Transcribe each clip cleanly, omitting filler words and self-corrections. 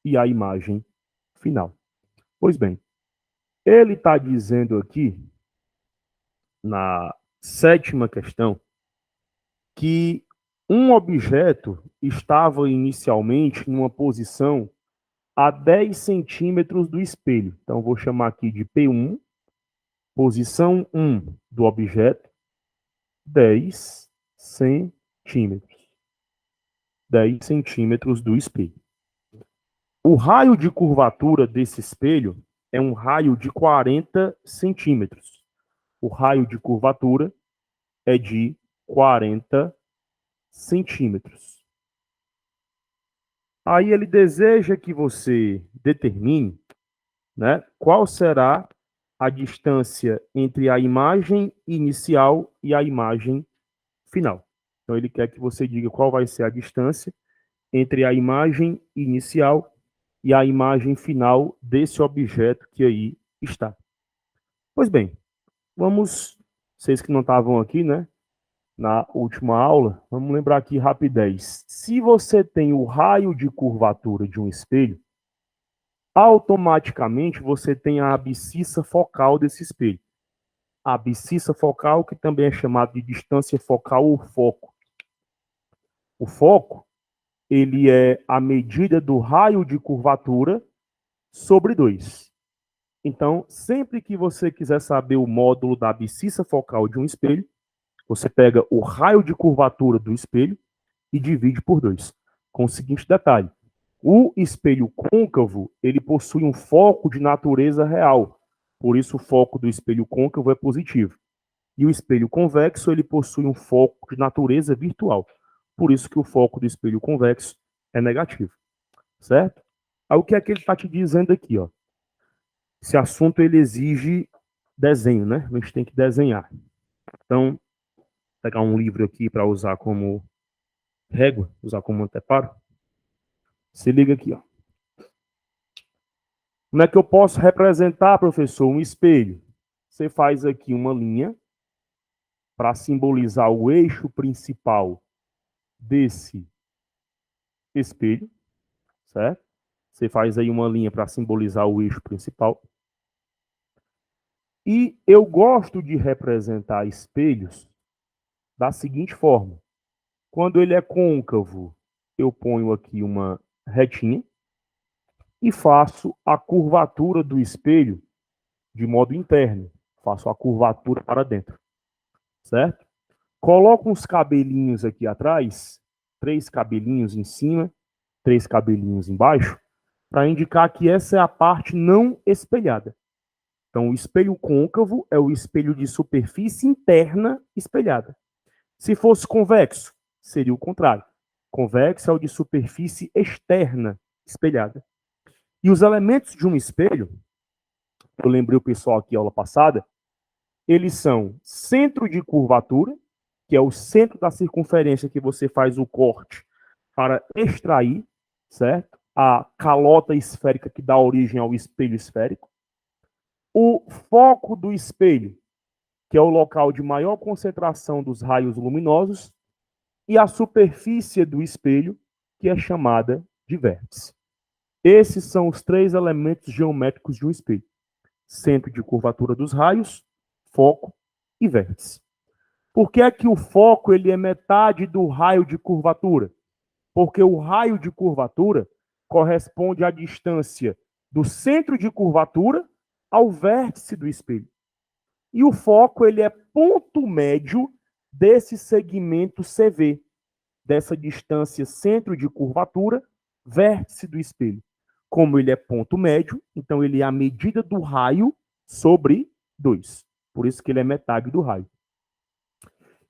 e a imagem final. Pois bem, ele está dizendo aqui, na sétima questão, que um objeto estava inicialmente em uma posição a 10 centímetros do espelho. Então, vou chamar aqui de P1, posição 1 do objeto, 10 centímetros. 10 centímetros do espelho. O raio de curvatura desse espelho é um raio de 40 centímetros. O raio de curvatura é de 40 centímetros. Aí ele deseja que você determine, né, qual será a distância entre a imagem inicial e a imagem final. Então ele quer que você diga qual vai ser a distância entre a imagem inicial e a imagem final desse objeto que aí está. Pois bem, vamos, vocês que não estavam aqui, né, na última aula, vamos lembrar aqui rapidez. Se você tem o raio de curvatura de um espelho, automaticamente você tem a abscissa focal desse espelho. A abscissa focal, que também é chamada de distância focal ou foco. O foco, ele é a medida do raio de curvatura sobre 2. Então, sempre que você quiser saber o módulo da abscissa focal de um espelho, você pega o raio de curvatura do espelho e divide por 2. Com o seguinte detalhe: o espelho côncavo, ele possui um foco de natureza real. Por isso, o foco do espelho côncavo é positivo. E o espelho convexo, ele possui um foco de natureza virtual. Por isso que o foco do espelho convexo é negativo. Certo? Aí o que é que ele está te dizendo aqui, ó? Esse assunto, ele exige desenho, né? A gente tem que desenhar. Então, vou pegar um livro aqui para usar como régua, usar como anteparo. Se liga aqui, ó. Como é que eu posso representar, professor, um espelho? Você faz aqui uma linha para simbolizar o eixo principal desse espelho, certo? Você faz aí uma linha para simbolizar o eixo principal. E eu gosto de representar espelhos da seguinte forma. Quando ele é côncavo, eu ponho aqui uma retinha e faço a curvatura do espelho de modo interno. Faço a curvatura para dentro, certo? Coloco uns cabelinhos aqui atrás, 3 cabelinhos em cima, 3 cabelinhos embaixo, para indicar que essa é a parte não espelhada. Então, o espelho côncavo é o espelho de superfície interna espelhada. Se fosse convexo, seria o contrário. Convexo é o de superfície externa espelhada. E os elementos de um espelho, eu lembrei o pessoal aqui aula passada, eles são centro de curvatura, que é o centro da circunferência que você faz o corte para extrair, certo? A calota esférica que dá origem ao espelho esférico. O foco do espelho, que é o local de maior concentração dos raios luminosos, e a superfície do espelho, que é chamada de vértice. Esses são os 3 elementos geométricos de um espelho: centro de curvatura dos raios, foco e vértice. Por que é que o foco ele é metade do raio de curvatura? Porque o raio de curvatura corresponde à distância do centro de curvatura ao vértice do espelho. E o foco ele é ponto médio desse segmento CV, dessa distância centro de curvatura, vértice do espelho. Como ele é ponto médio, então ele é a medida do raio sobre 2. Por isso que ele é metade do raio.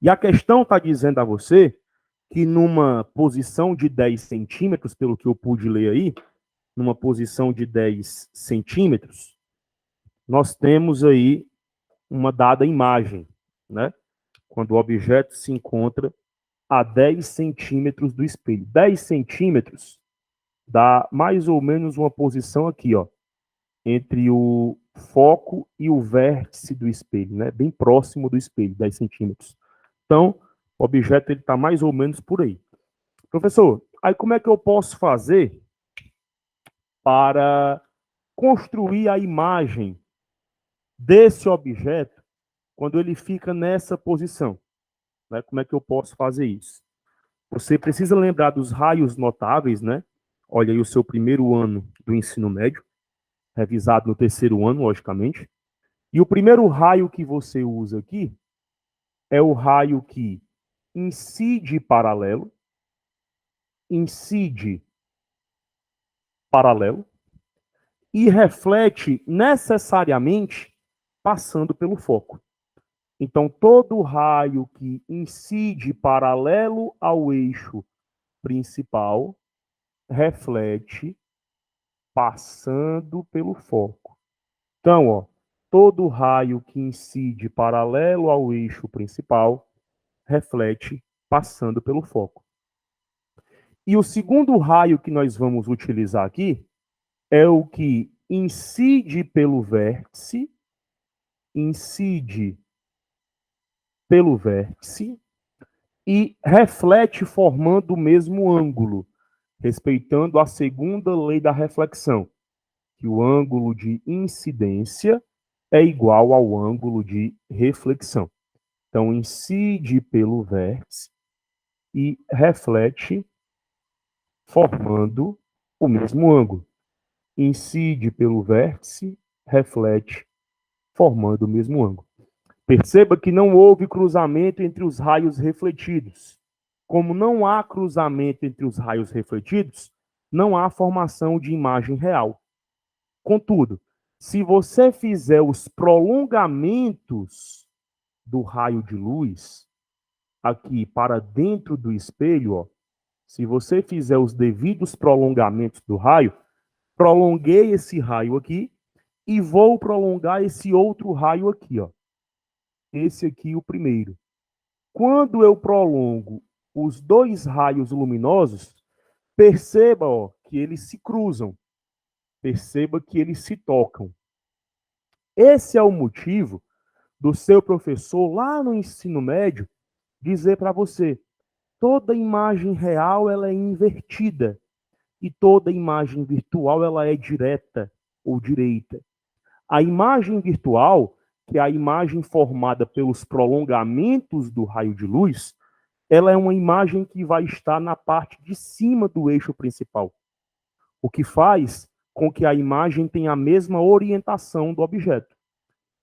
E a questão está dizendo a você que numa posição de 10 centímetros, pelo que eu pude ler aí, numa posição de 10 centímetros, nós temos aí uma dada imagem, né? Quando o objeto se encontra a 10 centímetros do espelho. 10 centímetros dá mais ou menos uma posição aqui, ó, entre o foco e o vértice do espelho, né? Bem próximo do espelho, 10 centímetros. Então, o objeto está mais ou menos por aí. Professor, aí como é que eu posso fazer para construir a imagem desse objeto quando ele fica nessa posição. Né? Como é que eu posso fazer isso? Você precisa lembrar dos raios notáveis, né? Olha aí o seu primeiro ano do ensino médio, revisado no terceiro ano, logicamente. E o primeiro raio que você usa aqui é o raio que incide paralelo, e reflete necessariamente passando pelo foco. Então, todo raio que incide paralelo ao eixo principal reflete passando pelo foco. Então, ó, todo raio que incide paralelo ao eixo principal reflete passando pelo foco. E o segundo raio que nós vamos utilizar aqui é o que incide pelo vértice e reflete formando o mesmo ângulo, respeitando a segunda lei da reflexão, que o ângulo de incidência é igual ao ângulo de reflexão. Então, incide pelo vértice e reflete formando o mesmo ângulo. Incide pelo vértice, reflete formando o mesmo ângulo. Perceba que não houve cruzamento entre os raios refletidos. Como não há cruzamento entre os raios refletidos, não há formação de imagem real. Contudo, se você fizer os prolongamentos do raio de luz aqui para dentro do espelho, ó, se você fizer os devidos prolongamentos do raio, prolonguei esse raio aqui e vou prolongar esse outro raio aqui, ó. Esse aqui, o primeiro. Quando eu prolongo os dois raios luminosos, perceba, ó, que eles se cruzam. Perceba que eles se tocam. Esse é o motivo do seu professor lá no ensino médio dizer para você: toda imagem real ela é invertida e toda imagem virtual ela é direta ou direita. A imagem virtual, que é a imagem formada pelos prolongamentos do raio de luz, ela é uma imagem que vai estar na parte de cima do eixo principal, o que faz com que a imagem tenha a mesma orientação do objeto.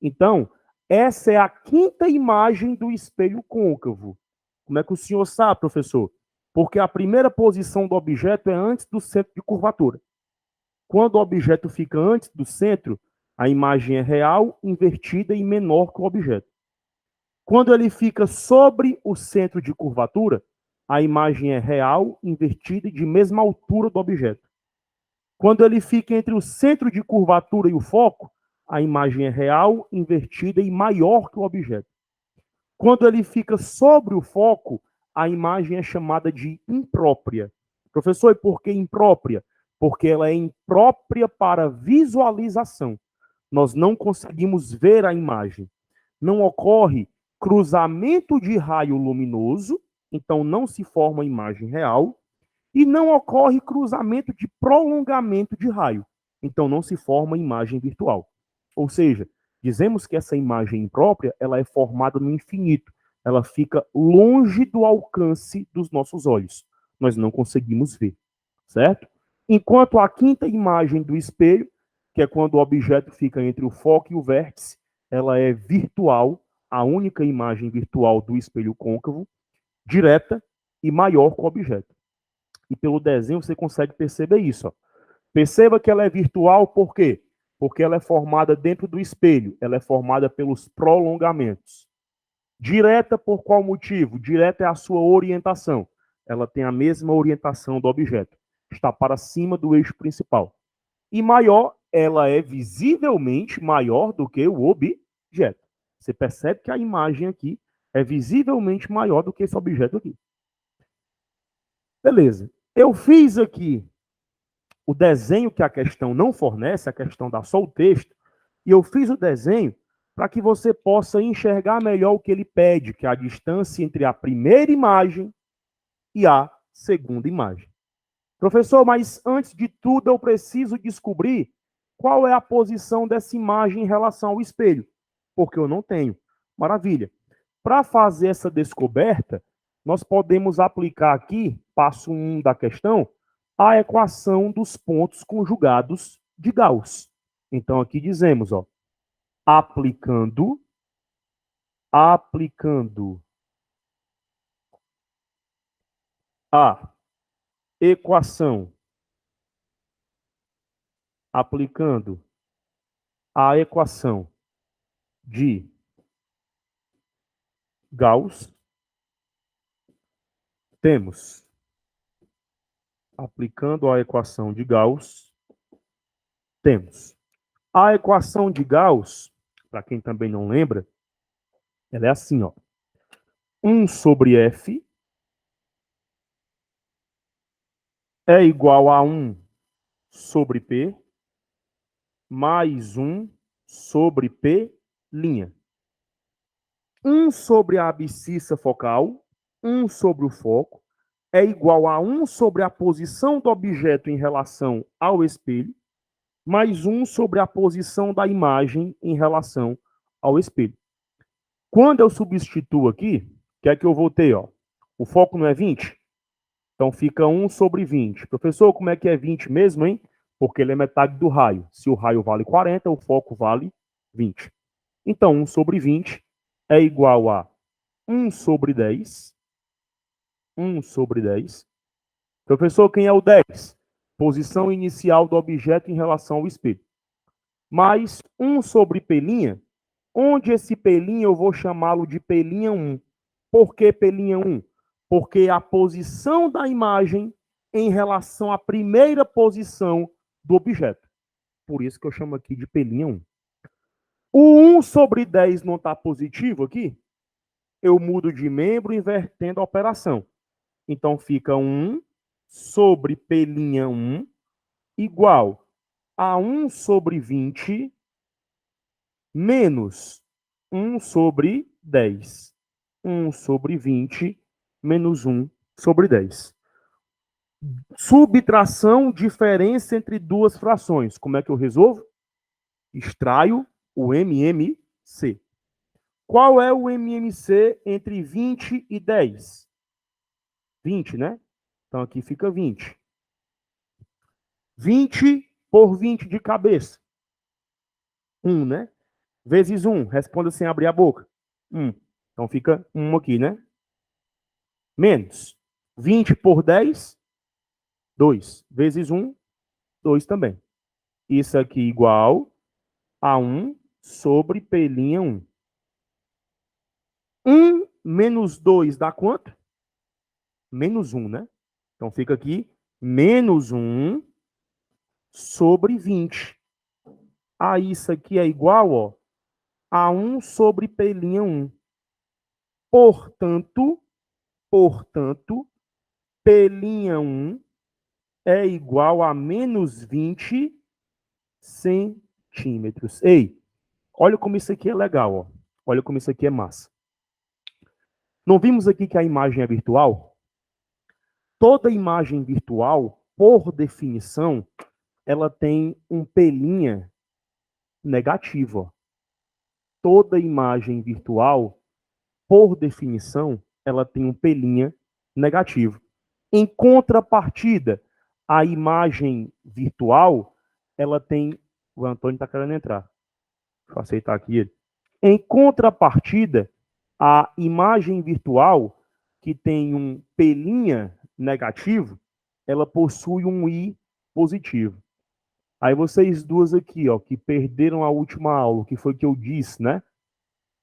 Então, essa é a quinta imagem do espelho côncavo. Como é que o senhor sabe, professor? Porque a primeira posição do objeto é antes do centro de curvatura. Quando o objeto fica antes do centro, a imagem é real, invertida e menor que o objeto. Quando ele fica sobre o centro de curvatura, a imagem é real, invertida e de mesma altura do objeto. Quando ele fica entre o centro de curvatura e o foco, a imagem é real, invertida e maior que o objeto. Quando ele fica sobre o foco, a imagem é chamada de imprópria. Professor, e por que imprópria? Porque ela é imprópria para visualização. Nós não conseguimos ver a imagem. Não ocorre cruzamento de raio luminoso, então não se forma imagem real, e não ocorre cruzamento de prolongamento de raio, então não se forma imagem virtual. Ou seja, dizemos que essa imagem imprópria ela é formada no infinito, ela fica longe do alcance dos nossos olhos. Nós não conseguimos ver, certo? Enquanto a quinta imagem do espelho, que é quando o objeto fica entre o foco e o vértice, ela é virtual, a única imagem virtual do espelho côncavo, direta e maior que o objeto. E pelo desenho você consegue perceber isso. Ó. Perceba que ela é virtual, por quê? Porque ela é formada dentro do espelho, ela é formada pelos prolongamentos. Direta por qual motivo? Direta é a sua orientação. Ela tem a mesma orientação do objeto. Está para cima do eixo principal. E maior, ela é visivelmente maior do que o objeto. Você percebe que a imagem aqui é visivelmente maior do que esse objeto aqui. Beleza. Eu fiz aqui o desenho que a questão não fornece, a questão dá só o texto, e eu fiz o desenho para que você possa enxergar melhor o que ele pede, que é a distância entre a primeira imagem e a segunda imagem. Professor, mas antes de tudo eu preciso descobrir qual é a posição dessa imagem em relação ao espelho, porque eu não tenho. Maravilha. Para fazer essa descoberta, nós podemos aplicar aqui, passo 1 da questão, a equação dos pontos conjugados de Gauss. Então aqui dizemos, ó, aplicando a equação, aplicando a equação de Gauss, temos, aplicando a equação de Gauss, temos a equação de Gauss, para quem também não lembra, ela é assim, ó. 1 sobre F é igual a 1 sobre P mais 1 sobre P'. 1 sobre a abscissa focal, 1 sobre o foco, é igual a 1 sobre a posição do objeto em relação ao espelho, mais 1 sobre a posição da imagem em relação ao espelho. Quando eu substituo aqui, o que é que eu vou ter? Ó? O foco não é 20? Então fica 1 sobre 20. Professor, como é que é 20 mesmo, hein? Porque ele é metade do raio. Se o raio vale 40, o foco vale 20. Então, 1 sobre 20 é igual a 1 sobre 10. 1 sobre 10. Professor, quem é o 10? Posição inicial do objeto em relação ao espelho. Mais 1 sobre P', onde esse P' eu vou chamá-lo de P'1. Por que P'1? Porque é a posição da imagem em relação à primeira posição do objeto. Por isso que eu chamo aqui de P'1. O 1 sobre 10 não está positivo aqui? Eu mudo de membro invertendo a operação. Então fica 1 sobre P'1 igual a 1 sobre 20 menos 1 sobre 10. 1 sobre 20 menos 1 sobre 10. Subtração, diferença entre duas frações. Como é que eu resolvo? Extraio o MMC. Qual é o MMC entre 20 e 10? 20, né? Então aqui fica 20. 20 por 20 de cabeça. 1, né? Vezes 1. Responda sem abrir a boca. 1. Então fica 1 aqui, né? Menos 20 por 10, 2. Vezes 1, 2 também. Isso aqui igual a 1 sobre P'1. 1 menos 2 dá quanto? Menos 1, né? Então fica aqui menos 1 sobre 20. Aí isso aqui é igual, ó, a 1 sobre P'1. Portanto, P'1 é igual a menos 20 centímetros. Ei, olha como isso aqui é legal, ó. Olha como isso aqui é massa. Não vimos aqui que a imagem é virtual? Toda imagem virtual, por definição, ela tem um P' negativo. Ó. Toda imagem virtual, por definição, ela tem um P' negativo. Em contrapartida, a imagem virtual, ela tem... O Antônio está querendo entrar. Deixa eu aceitar aqui ele. Em contrapartida, a imagem virtual, que tem um P' negativo, ela possui um I positivo. Aí vocês duas aqui, ó, que perderam a última aula, que foi que eu disse, né?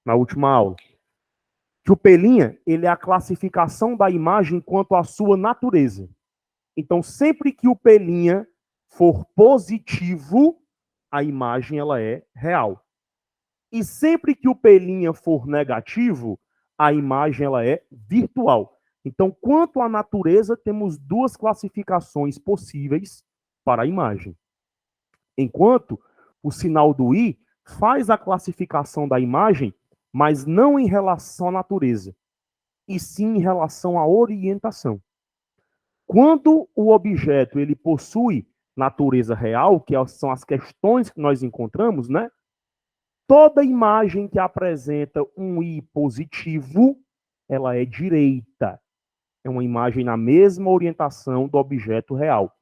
Na última aula. Que o P', ele é a classificação da imagem quanto à sua natureza. Então, sempre que o P' for positivo, a imagem ela é real. E sempre que o P' for negativo, a imagem ela é virtual. Então, quanto à natureza, temos duas classificações possíveis para a imagem. Enquanto o sinal do I faz a classificação da imagem, mas não em relação à natureza, e sim em relação à orientação. Quando o objeto ele possui natureza real, que são as questões que nós encontramos, né? Toda imagem que apresenta um i positivo, ela é direita. É uma imagem na mesma orientação do objeto real.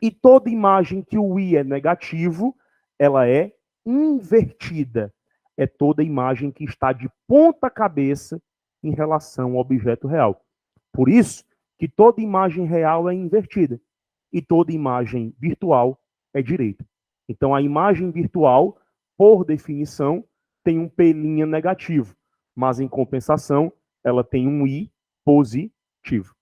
E toda imagem que o i é negativo, ela é invertida. É toda imagem que está de ponta cabeça em relação ao objeto real. Por isso que toda imagem real é invertida e toda imagem virtual é direita. Então a imagem virtual, por definição, tem um P' negativo, mas em compensação, ela tem um i positivo.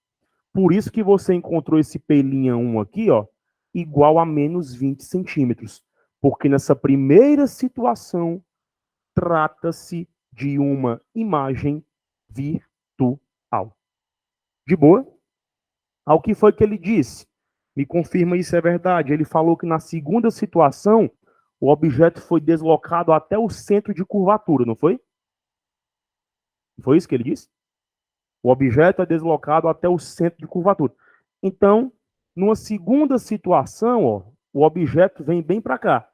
Por isso que você encontrou esse P'1 aqui, ó, igual a menos 20 centímetros. Porque nessa primeira situação, trata-se de uma imagem virtual. De boa? Ao que foi que ele disse? Me confirma isso é verdade. Ele falou que na segunda situação, o objeto foi deslocado até o centro de curvatura, não foi? Foi isso que ele disse? O objeto é deslocado até o centro de curvatura. Então, numa segunda situação, ó, o objeto vem bem para cá.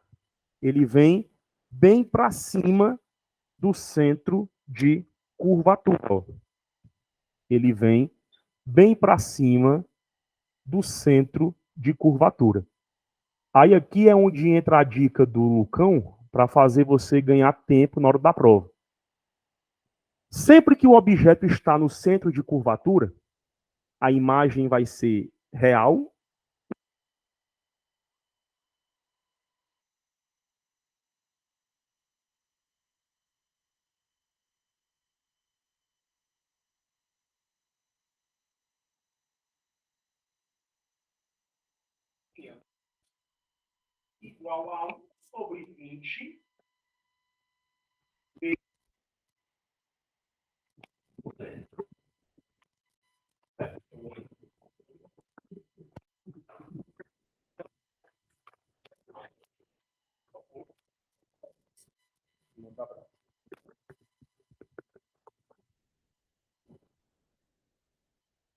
Ele vem bem para cima do centro de curvatura. Ó. Ele vem bem para cima do centro de curvatura. Aí aqui é onde entra a dica do Lucão para fazer você ganhar tempo na hora da prova. Sempre que o objeto está no centro de curvatura, a imagem vai ser real. Igual a 1 sobre 20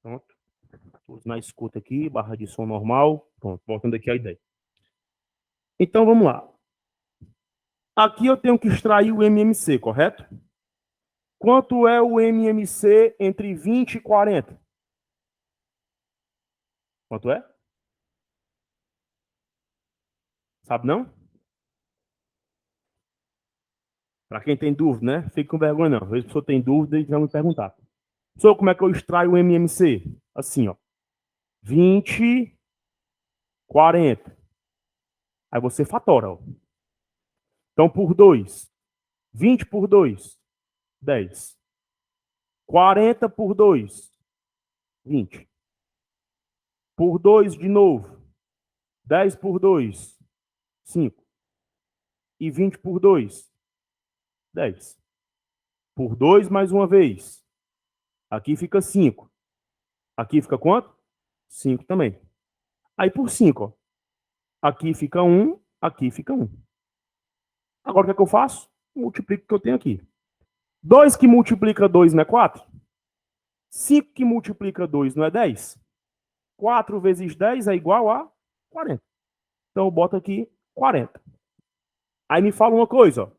Pronto. Todos na escuta aqui, barra de som normal. Pronto, voltando aqui a ideia. Então vamos lá. Aqui eu tenho que extrair o MMC, correto? Quanto é o MMC entre 20 e 40? Quanto é? Sabe não? Para quem tem dúvida, né? Fique com vergonha não. Às vezes a pessoa tem dúvida e vai me perguntar. Sou como é que eu extraio o MMC? Assim, ó. 20, 40. Aí você fatora, ó. Então, por 2. 20 por 2, 10. 40 por 2, 20. Por 2 de novo. 10 por 2, 5. E 20 por 2, 10. Por 2 mais uma vez. Aqui fica 5. Aqui fica quanto? 5 também. Aí por 5, ó. Aqui fica 1, aqui fica 1. Agora o que é que eu faço? Multiplico o que eu tenho aqui. 2 que multiplica 2 não é 4? 5 que multiplica 2 não é 10? 4 vezes 10 é igual a 40. Então eu boto aqui 40. Aí me fala uma coisa, ó.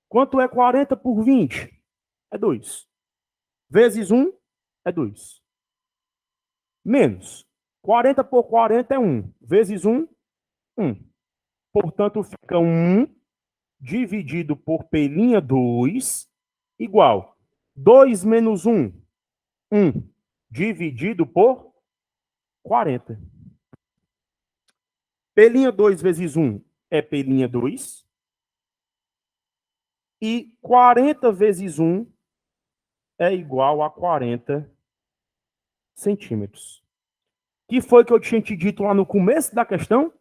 Quanto é 40 por 20? É 2. Vezes 1 é 2. Menos 40 por 40 é 1. Vezes 1, 1. Portanto, fica 1 dividido por P'2 igual 2 menos 1, 1 dividido por 40. P'2 vezes 1 é P'2. E 40 vezes 1 é igual a 40 centímetros. Que foi que eu tinha te dito lá no começo da questão?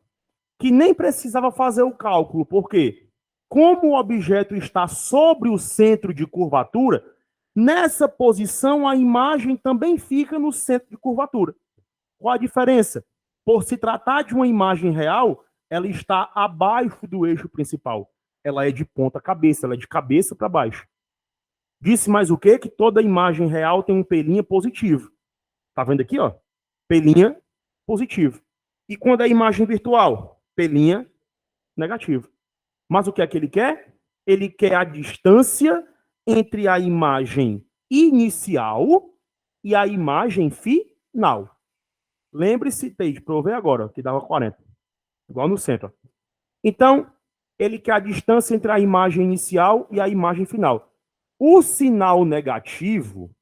Que nem precisava fazer o cálculo, porque como o objeto está sobre o centro de curvatura, nessa posição a imagem também fica no centro de curvatura. Qual a diferença? Por se tratar de uma imagem real, ela está abaixo do eixo principal. Ela é de ponta cabeça, ela é de cabeça para baixo. Disse mais o quê? Que toda imagem real tem um P' positivo. Tá vendo aqui, ó? P' positivo. E quando é imagem virtual? P' negativo. Mas o que é que ele quer? Ele quer a distância entre a imagem inicial e a imagem final. Lembre-se, Teide, para eu ver agora, que dava 40. Igual no centro. Então, ele quer a distância entre a imagem inicial e a imagem final. O sinal negativo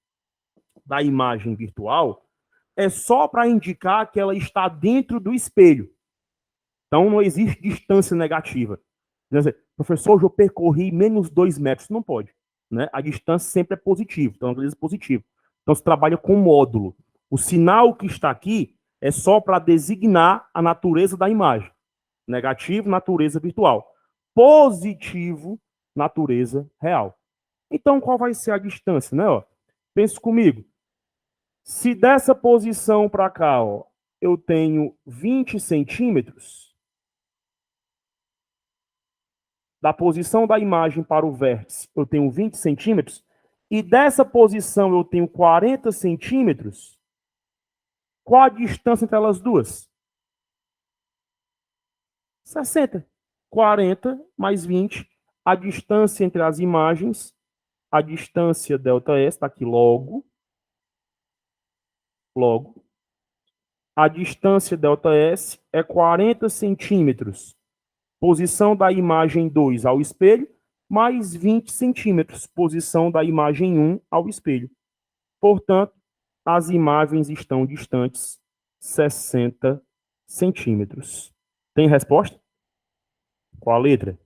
da imagem virtual é só para indicar que ela está dentro do espelho. Então, não existe distância negativa. Quer dizer, professor, hoje eu percorri menos 2 metros. Não pode. Né? A distância sempre é positiva. Então, é positivo. Então, se trabalha com módulo. O sinal que está aqui é só para designar a natureza da imagem. Negativo, natureza virtual. Positivo, natureza real. Então, qual vai ser a distância, né? Ó, pense comigo. Se dessa posição para cá, ó, eu tenho 20 centímetros, da posição da imagem para o vértice, eu tenho 20 centímetros, e dessa posição eu tenho 40 centímetros, qual a distância entre elas duas? 60. 40 mais 20, a distância entre as imagens, a distância ΔS, está aqui logo, a distância ΔS é 40 centímetros. Posição da imagem 2 ao espelho, mais 20 centímetros. Posição da imagem 1 ao espelho. Portanto, as imagens estão distantes 60 centímetros. Tem resposta? Qual a letra?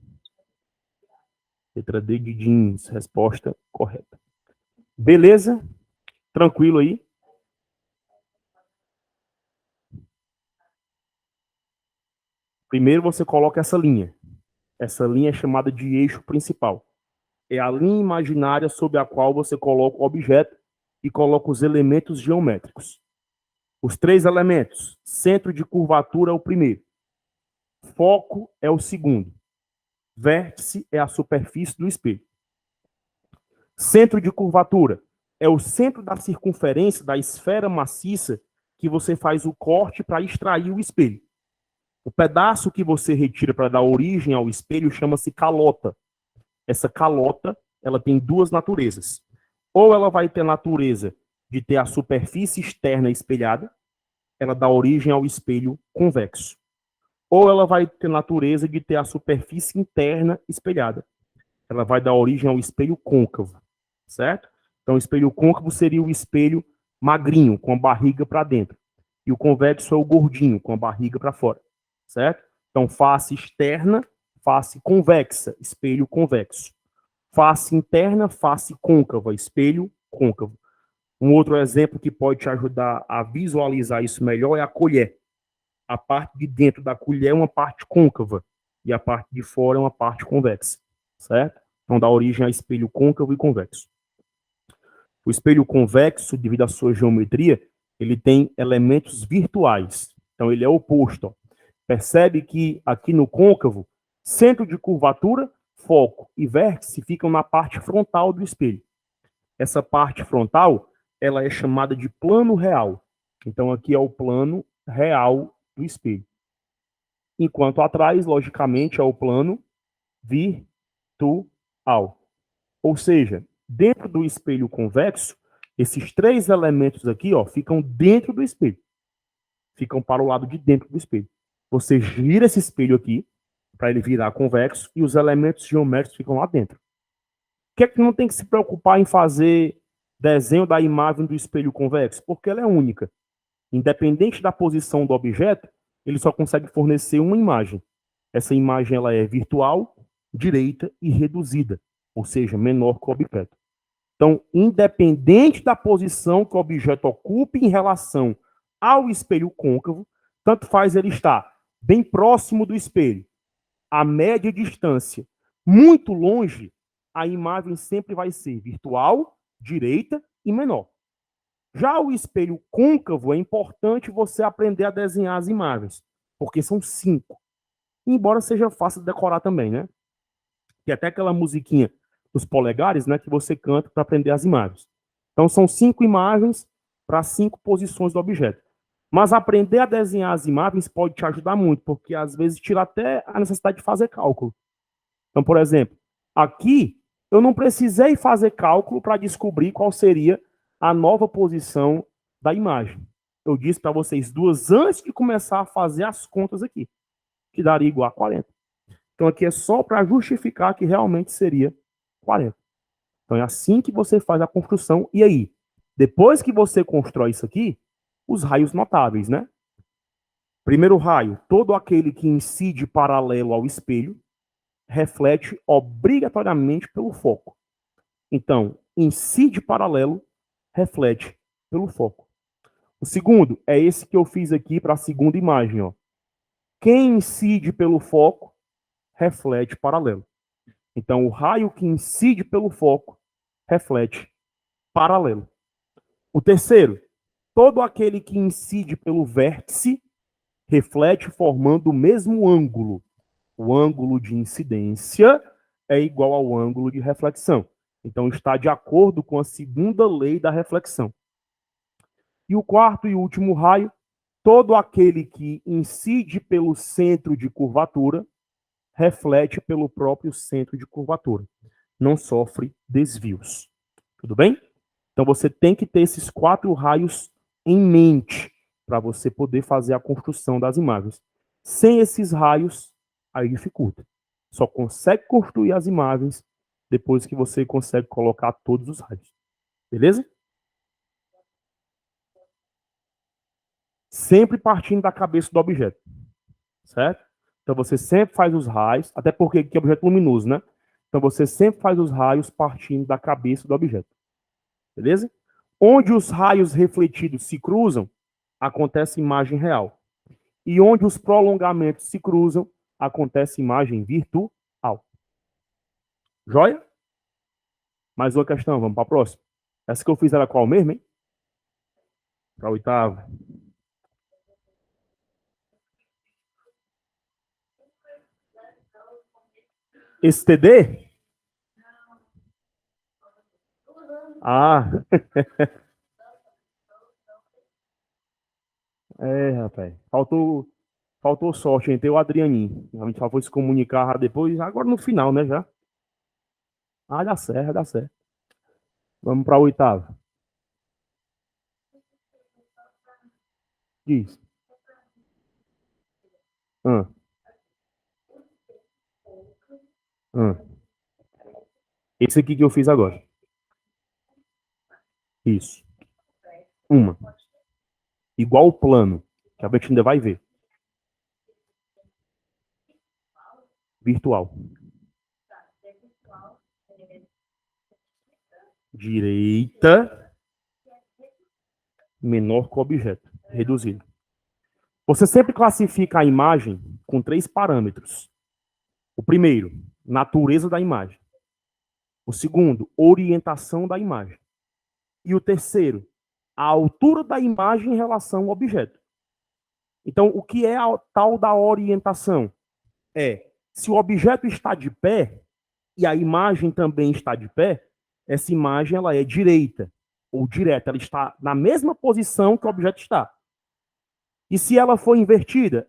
Letra D de jeans. Resposta correta. Beleza? Tranquilo aí? Primeiro você coloca essa linha. Essa linha é chamada de eixo principal. É a linha imaginária sobre a qual você coloca o objeto e coloca os elementos geométricos. Os 3 elementos. Centro de curvatura é o primeiro. Foco é o segundo. Vértice é a superfície do espelho. Centro de curvatura é o centro da circunferência da esfera maciça que você faz o corte para extrair o espelho. O pedaço que você retira para dar origem ao espelho chama-se calota. Essa calota, ela tem 2 naturezas. Ou ela vai ter a natureza de ter a superfície externa espelhada, ela dá origem ao espelho convexo. Ou ela vai ter a natureza de ter a superfície interna espelhada. Ela vai dar origem ao espelho côncavo, certo? Então, o espelho côncavo seria o espelho magrinho, com a barriga para dentro. E o convexo é o gordinho, com a barriga para fora, certo? Então, face externa, face convexa, espelho convexo. Face interna, face côncava, espelho côncavo. Um outro exemplo que pode te ajudar a visualizar isso melhor é a colher. A parte de dentro da colher é uma parte côncava e a parte de fora é uma parte convexa, certo? Então dá origem a espelho côncavo e convexo. O espelho convexo, devido à sua geometria, ele tem elementos virtuais. Então ele é oposto. Ó. Percebe que aqui no côncavo, centro de curvatura, foco e vértice ficam na parte frontal do espelho. Essa parte frontal, ela é chamada de plano real. Então aqui é o plano real do espelho. Enquanto atrás, logicamente, é o plano virtual. Ou seja, dentro do espelho convexo, esses 3 elementos aqui, ó, ficam dentro do espelho. Ficam para o lado de dentro do espelho. Você gira esse espelho aqui, para ele virar convexo, e os elementos geométricos ficam lá dentro. Por que é que não tem que se preocupar em fazer desenho da imagem do espelho convexo? Porque ela é única. Independente da posição do objeto, ele só consegue fornecer uma imagem. Essa imagem ela é virtual, direita e reduzida, ou seja, menor que o objeto. Então, independente da posição que o objeto ocupe em relação ao espelho côncavo, tanto faz ele estar bem próximo do espelho, a média distância, muito longe, a imagem sempre vai ser virtual, direita e menor. Já o espelho côncavo, é importante você aprender a desenhar as imagens, porque são 5. Embora seja fácil de decorar também, né? Tem até aquela musiquinha dos polegares, né, que você canta para aprender as imagens. Então, são 5 imagens para 5 posições do objeto. Mas aprender a desenhar as imagens pode te ajudar muito, porque às vezes tira até a necessidade de fazer cálculo. Então, por exemplo, aqui eu não precisei fazer cálculo para descobrir qual seria a nova posição da imagem. Eu disse para vocês duas antes de começar a fazer as contas aqui, que daria igual a 40. Então, aqui é só para justificar que realmente seria 40. Então, é assim que você faz a construção. E aí, depois que você constrói isso aqui, os raios notáveis, né? Primeiro raio, todo aquele que incide paralelo ao espelho, reflete obrigatoriamente pelo foco. Então, incide paralelo, reflete pelo foco. O segundo é esse que eu fiz aqui para a segunda imagem. Ó. Quem incide pelo foco, reflete paralelo. Então, o raio que incide pelo foco, reflete paralelo. O terceiro, todo aquele que incide pelo vértice, reflete formando o mesmo ângulo. O ângulo de incidência é igual ao ângulo de reflexão. Então, está de acordo com a segunda lei da reflexão. E o quarto e último raio, todo aquele que incide pelo centro de curvatura, reflete pelo próprio centro de curvatura. Não sofre desvios. Tudo bem? Então, você tem que ter esses 4 raios em mente para você poder fazer a construção das imagens. Sem esses raios, aí dificulta. Só consegue construir as imagens depois que você consegue colocar todos os raios. Beleza? Sempre partindo da cabeça do objeto. Certo? Então você sempre faz os raios, até porque aqui é objeto luminoso, né? Então você sempre faz os raios partindo da cabeça do objeto. Beleza? Onde os raios refletidos se cruzam, acontece imagem real. E onde os prolongamentos se cruzam, acontece imagem virtual. Joia? Mais uma questão, vamos para a próxima. Essa que eu fiz era qual mesmo, hein? Para a oitava. Esse TD? Ah. Rapaz. Faltou sorte, hein? Tem o Adrianinho. A gente só foi se comunicar depois, agora no final, né, já? Ah, dá certo, dá certo. Vamos para a oitava. Diz. Ah, ah. Esse aqui que eu fiz agora. Isso. Uma. Igual o plano, que a gente ainda vai ver. Virtual. Direita menor que o objeto. Reduzido. Você sempre classifica a imagem com 3 parâmetros. O primeiro, natureza da imagem. O segundo, orientação da imagem. E o terceiro, a altura da imagem em relação ao objeto. Então, o que é a tal da orientação? É, se o objeto está de pé e a imagem também está de pé, essa imagem ela é direita ou direta, ela está na mesma posição que o objeto está. E se ela for invertida,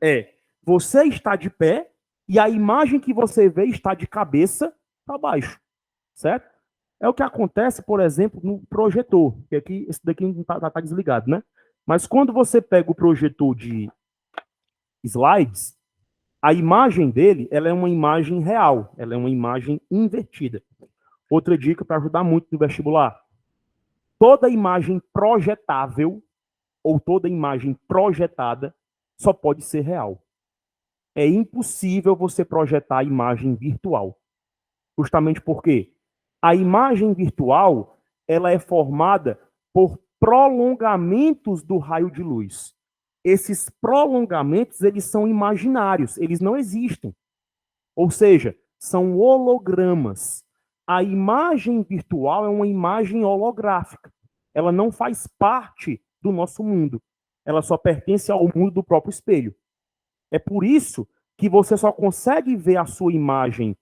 você está de pé e a imagem que você vê está de cabeça para baixo, certo? É o que acontece, por exemplo, no projetor, que aqui esse daqui não tá desligado, né? Mas quando você pega o projetor de slides, a imagem dele, ela é uma imagem real, ela é uma imagem invertida. Outra dica para ajudar muito no vestibular: toda imagem projetável ou toda imagem projetada só pode ser real. É impossível você projetar a imagem virtual. Justamente porque a imagem virtual, ela é formada por prolongamentos do raio de luz. Esses prolongamentos, eles são imaginários, eles não existem. Ou seja, são hologramas. A imagem virtual é uma imagem holográfica. Ela não faz parte do nosso mundo. Ela só pertence ao mundo do próprio espelho. É por isso que você só consegue ver a sua imagem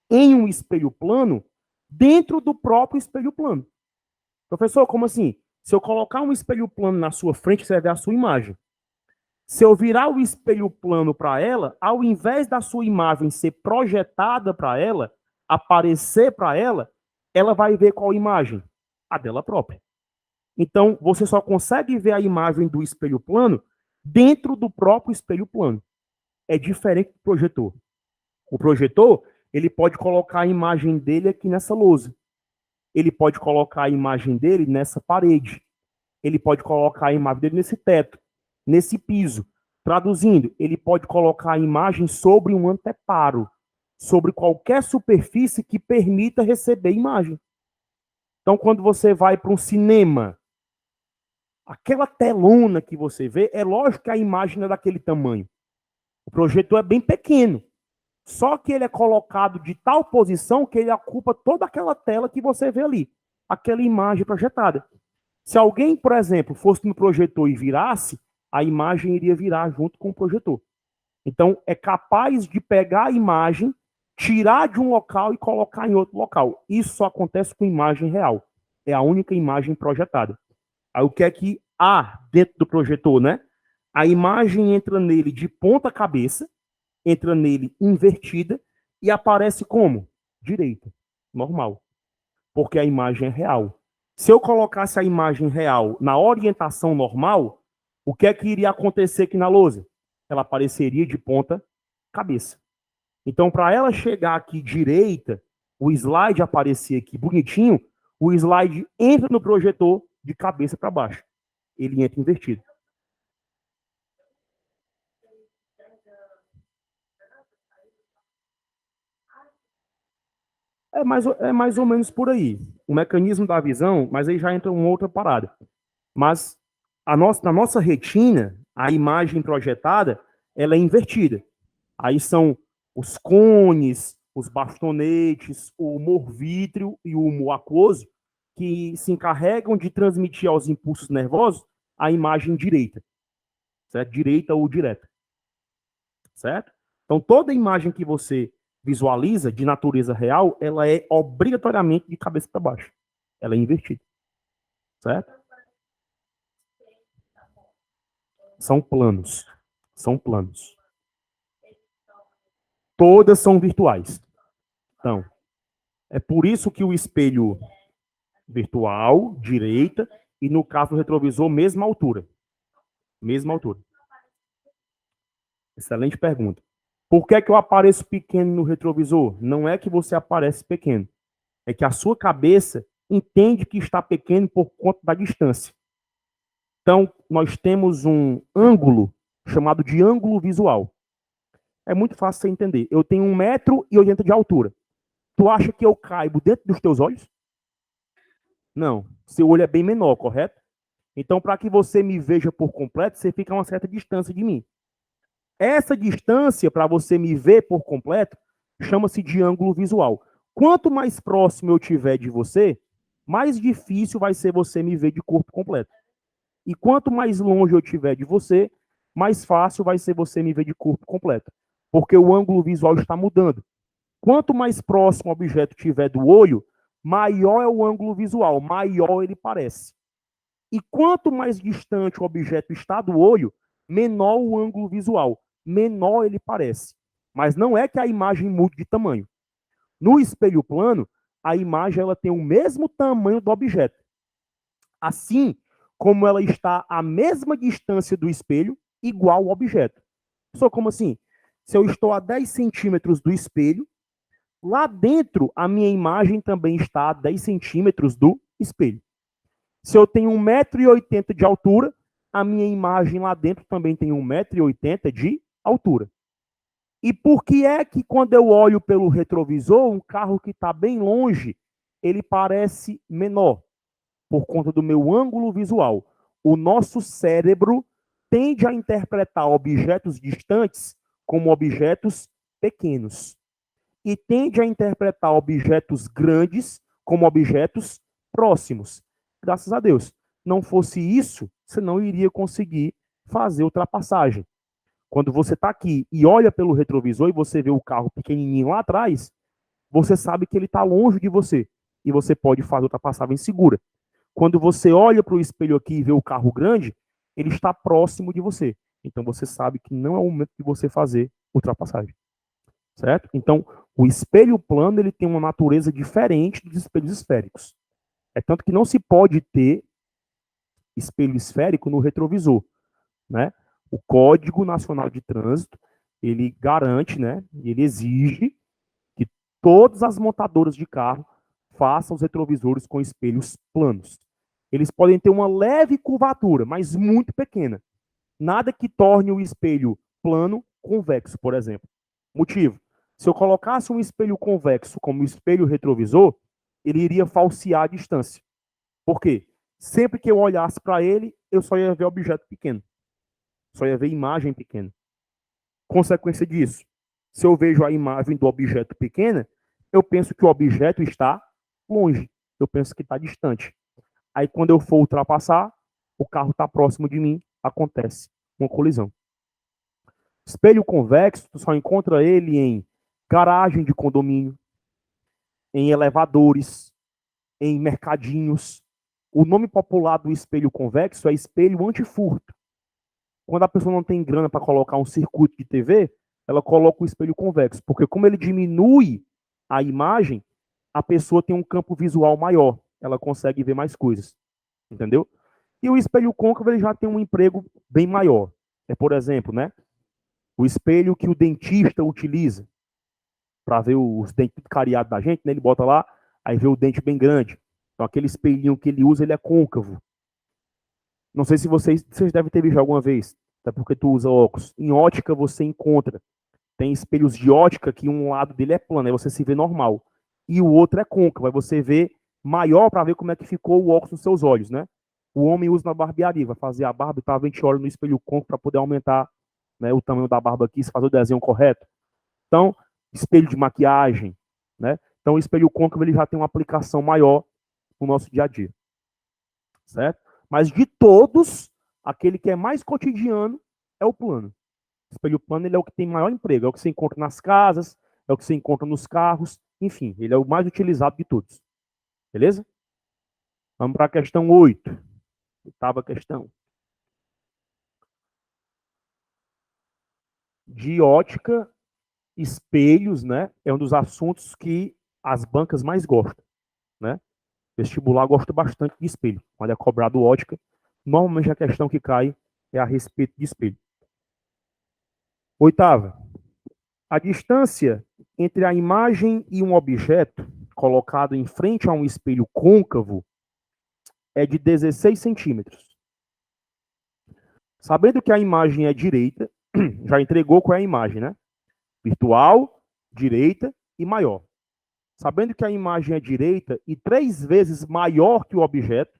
em um espelho plano dentro do próprio espelho plano. Professor, como assim? Se eu colocar um espelho plano na sua frente, você vai ver a sua imagem. Se eu virar o espelho plano para ela, ao invés da sua imagem ser projetada para ela, aparecer para ela, ela vai ver qual imagem? A dela própria. Então, você só consegue ver a imagem do espelho plano dentro do próprio espelho plano. É diferente do projetor. O projetor, ele pode colocar a imagem dele aqui nessa lousa. Ele pode colocar a imagem dele nessa parede. Ele pode colocar a imagem dele nesse teto, nesse piso. Traduzindo, ele pode colocar a imagem sobre um anteparo, sobre qualquer superfície que permita receber imagem. Então, quando você vai para um cinema, aquela telona que você vê, é lógico que a imagem é daquele tamanho. O projetor é bem pequeno. Só que ele é colocado de tal posição que ele ocupa toda aquela tela que você vê ali. Aquela imagem projetada. Se alguém, por exemplo, fosse no projetor e virasse, a imagem iria virar junto com o projetor. Então, é capaz de pegar a imagem, tirar de um local e colocar em outro local. Isso só acontece com imagem real. É a única imagem projetada. Aí o que é que há dentro do projetor, né? A imagem entra nele de ponta cabeça, entra nele invertida e aparece como? Direita, normal. Porque a imagem é real. Se eu colocasse a imagem real na orientação normal, o que é que iria acontecer aqui na lousa? Ela apareceria de ponta cabeça. Então, para ela chegar aqui direita, o slide aparecer aqui bonitinho, o slide entra no projetor de cabeça para baixo. Ele entra invertido. É mais ou menos por aí. O mecanismo da visão, mas aí já entra uma outra parada. Mas na nossa retina, a imagem projetada, ela é invertida. Aí são os cones, os bastonetes, o humor vítreo e o humor aquoso, que se encarregam de transmitir aos impulsos nervosos a imagem direita, certo? Direita ou direta, certo? Então, toda imagem que você visualiza de natureza real, ela é obrigatoriamente de cabeça para baixo. Ela é invertida, certo? São planos. São planos. Todas são virtuais. Então, é por isso que o espelho virtual, direita, e no caso do retrovisor, mesma altura. Mesma altura. Excelente pergunta. Por que é que eu apareço pequeno no retrovisor? Não é que você aparece pequeno. É que a sua cabeça entende que está pequeno por conta da distância. Então, nós temos um ângulo chamado de ângulo visual. É muito fácil você entender. Eu tenho 1,80 m de altura. Tu acha que eu caibo dentro dos teus olhos? Não. Seu olho é bem menor, correto? Então, para que você me veja por completo, você fica a uma certa distância de mim. Essa distância, para você me ver por completo, chama-se de ângulo visual. Quanto mais próximo eu tiver de você, mais difícil vai ser você me ver de corpo completo. E quanto mais longe eu tiver de você, mais fácil vai ser você me ver de corpo completo. Porque o ângulo visual está mudando. Quanto mais próximo o objeto tiver do olho, maior é o ângulo visual, maior ele parece. E quanto mais distante o objeto está do olho, menor o ângulo visual, menor ele parece. Mas não é que a imagem mude de tamanho. No espelho plano, a imagem ela tem o mesmo tamanho do objeto. Assim como ela está à mesma distância do espelho, igual ao objeto. Só como assim? Se eu estou a 10 centímetros do espelho, lá dentro a minha imagem também está a 10 centímetros do espelho. Se eu tenho 1,80 m de altura, a minha imagem lá dentro também tem 1,80 m de altura. E por que é que quando eu olho pelo retrovisor, um carro que está bem longe, ele parece menor? Por conta do meu ângulo visual. O nosso cérebro tende a interpretar objetos distantes como objetos pequenos. E tende a interpretar objetos grandes como objetos próximos. Graças a Deus. Não fosse isso, você não iria conseguir fazer ultrapassagem. Quando você está aqui e olha pelo retrovisor e você vê o carro pequenininho lá atrás, você sabe que ele está longe de você e você pode fazer ultrapassagem segura. Quando você olha para o espelho aqui e vê o carro grande, ele está próximo de você Então você sabe que não é o momento de você fazer ultrapassagem, certo? Então o espelho plano ele tem uma natureza diferente dos espelhos esféricos. É tanto que não se pode ter espelho esférico no retrovisor, né? O Código Nacional de Trânsito, ele garante, né? Ele exige que todas as montadoras de carro façam os retrovisores com espelhos planos. Eles podem ter uma leve curvatura, mas muito pequena. Nada que torne o espelho plano convexo, por exemplo. Motivo: se eu colocasse um espelho convexo como espelho retrovisor, ele iria falsear a distância. Por quê? Sempre que eu olhasse para ele, eu só ia ver objeto pequeno. Só ia ver imagem pequena. Consequência disso, se eu vejo a imagem do objeto pequena, eu penso que o objeto está longe. Eu penso que está distante. Aí, quando eu for ultrapassar, o carro está próximo de mim, acontece uma colisão. Espelho convexo, tu só encontra ele em garagem de condomínio, em elevadores, em mercadinhos. O nome popular do espelho convexo é espelho antifurto. Quando a pessoa não tem grana para colocar um circuito de TV, ela coloca o espelho convexo, porque como ele diminui a imagem, a pessoa tem um campo visual maior, ela consegue ver mais coisas, entendeu? E o espelho côncavo ele já tem um emprego bem maior. É, por exemplo, né, o espelho que o dentista utiliza para ver os dentes cariados da gente, né, ele bota lá, aí vê o dente bem grande. Então aquele espelhinho que ele usa, ele é côncavo. Não sei se vocês devem ter visto alguma vez, até porque tu usa óculos. Em ótica você encontra. Tem espelhos de ótica que um lado dele é plano, aí você se vê normal. E o outro é côncavo, aí você vê maior para ver como é que ficou o óculos nos seus olhos, né? O homem usa na barbearia, vai fazer a barba e tá, a gente olha no espelho côncavo para poder aumentar, né, o tamanho da barba aqui, se fazer o desenho correto. Então, espelho de maquiagem, né? Então, o espelho côncavo ele já tem uma aplicação maior no nosso dia a dia, certo? Mas de todos, aquele que é mais cotidiano é o plano. O espelho plano ele é o que tem maior emprego, é o que você encontra nas casas, é o que você encontra nos carros, enfim, ele é o mais utilizado de todos. Beleza? Vamos para a questão 8. Oitava questão. De ótica, espelhos, né? É um dos assuntos que as bancas mais gostam, né? Vestibular gosta bastante de espelho. Quando é cobrado ótica, normalmente a questão que cai é a respeito de espelho. Oitava. A distância entre a imagem e um objeto colocado em frente a um espelho côncavo é de 16 centímetros. Sabendo que a imagem é direita, já entregou qual é a imagem, né? Virtual, direita e maior. Sabendo que a imagem é direita e 3 vezes maior que o objeto,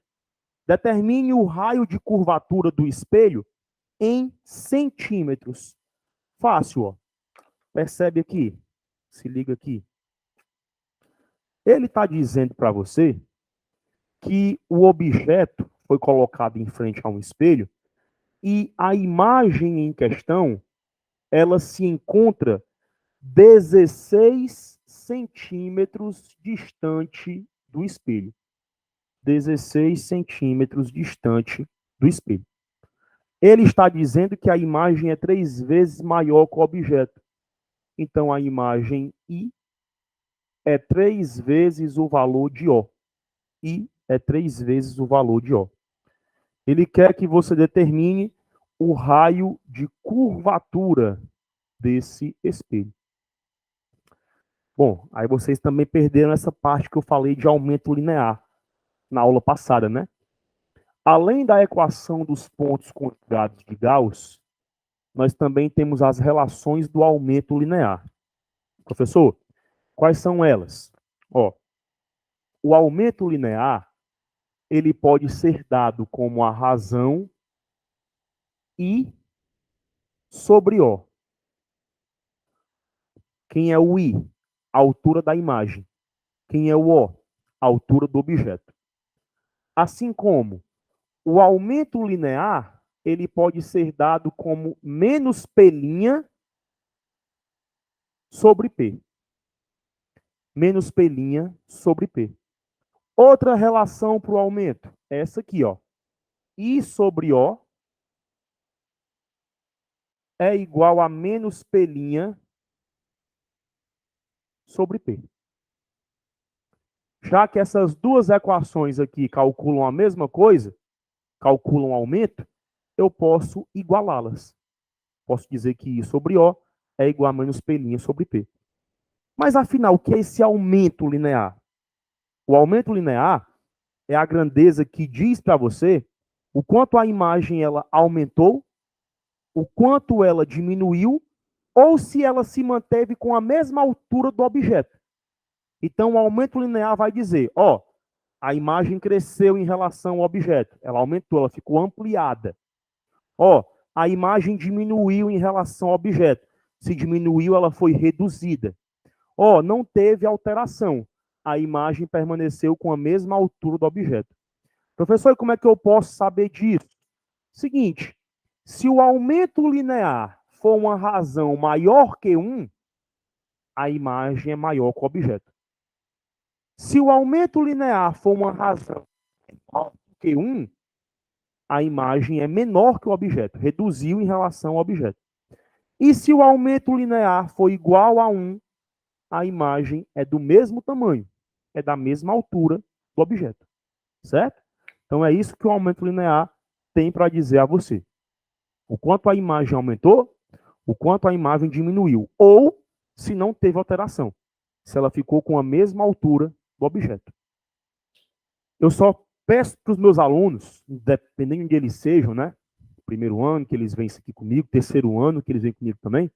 determine o raio de curvatura do espelho em centímetros. Fácil, ó. Percebe aqui? Se liga aqui. Ele está dizendo para você que o objeto foi colocado em frente a um espelho e a imagem em questão, ela se encontra 16 centímetros distante do espelho. 16 centímetros distante do espelho. Ele está dizendo que a imagem é 3 vezes maior que o objeto. Então, a imagem I é 3 vezes o valor de O. I é 3 vezes o valor de O. Ele quer que você determine o raio de curvatura desse espelho. Bom, aí vocês também perderam essa parte que eu falei de aumento linear na aula passada, né? Além da equação dos pontos conjugados de Gauss, nós também temos as relações do aumento linear. Professor, quais são elas? Ó, o aumento linear, ele pode ser dado como a razão I sobre O. Quem é o I? A altura da imagem. Quem é o O? A altura do objeto. Assim como o aumento linear, ele pode ser dado como menos P' sobre P. Menos P' sobre P. Outra relação para o aumento, essa aqui, ó. I sobre O é igual a menos P' sobre P. Já que essas duas equações aqui calculam a mesma coisa, calculam aumento, eu posso igualá-las. Posso dizer que I sobre O é igual a menos P' sobre P. Mas, afinal, o que é esse aumento linear? O aumento linear é a grandeza que diz para você o quanto a imagem ela aumentou, o quanto ela diminuiu, ou se ela se manteve com a mesma altura do objeto. Então, o aumento linear vai dizer, ó, a imagem cresceu em relação ao objeto, ela aumentou, ela ficou ampliada. Ó, a imagem diminuiu em relação ao objeto. Se diminuiu, ela foi reduzida. Ó, não teve alteração. A imagem permaneceu com a mesma altura do objeto. Professor, e como é que eu posso saber disso? Seguinte, se o aumento linear for uma razão maior que 1, a imagem é maior que o objeto. Se o aumento linear for uma razão menor que 1, a imagem é menor que o objeto, reduziu em relação ao objeto. E se o aumento linear for igual a 1, a imagem é do mesmo tamanho, é da mesma altura do objeto, certo? Então é isso que o aumento linear tem para dizer a você. O quanto a imagem aumentou, o quanto a imagem diminuiu, ou se não teve alteração, se ela ficou com a mesma altura do objeto. Eu só peço para os meus alunos, dependendo de eles sejam, né? Primeiro ano que eles vêm aqui comigo, terceiro ano que eles vêm comigo também,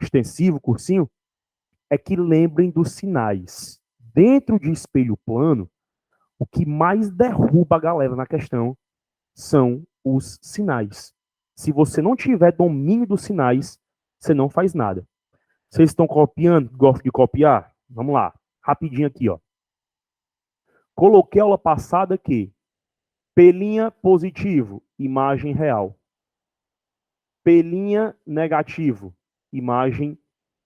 extensivo, cursinho, é que lembrem dos sinais. Dentro de espelho plano, o que mais derruba a galera na questão são os sinais. Se você não tiver domínio dos sinais, você não faz nada. Vocês estão copiando? Gostam de copiar? Vamos lá, rapidinho aqui, ó. Coloquei aula passada aqui. P' positivo, imagem real. P' negativo, imagem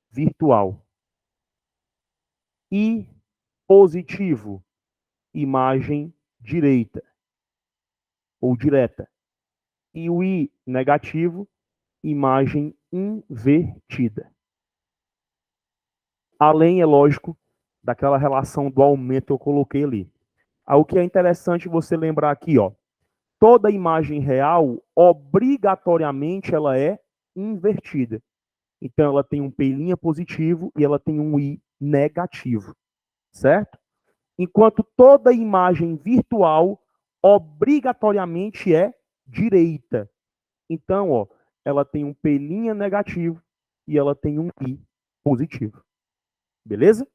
virtual. I positivo, imagem direita ou direta. E o I negativo, imagem invertida. Além, é lógico, daquela relação do aumento que eu coloquei ali. O que é interessante você lembrar aqui, ó, toda imagem real, obrigatoriamente, ela é invertida. Então, ela tem um P' positivo e ela tem um I negativo, certo? Enquanto toda imagem virtual, obrigatoriamente, é direita. Então, ó, ela tem um P' negativo e ela tem um I positivo. Beleza?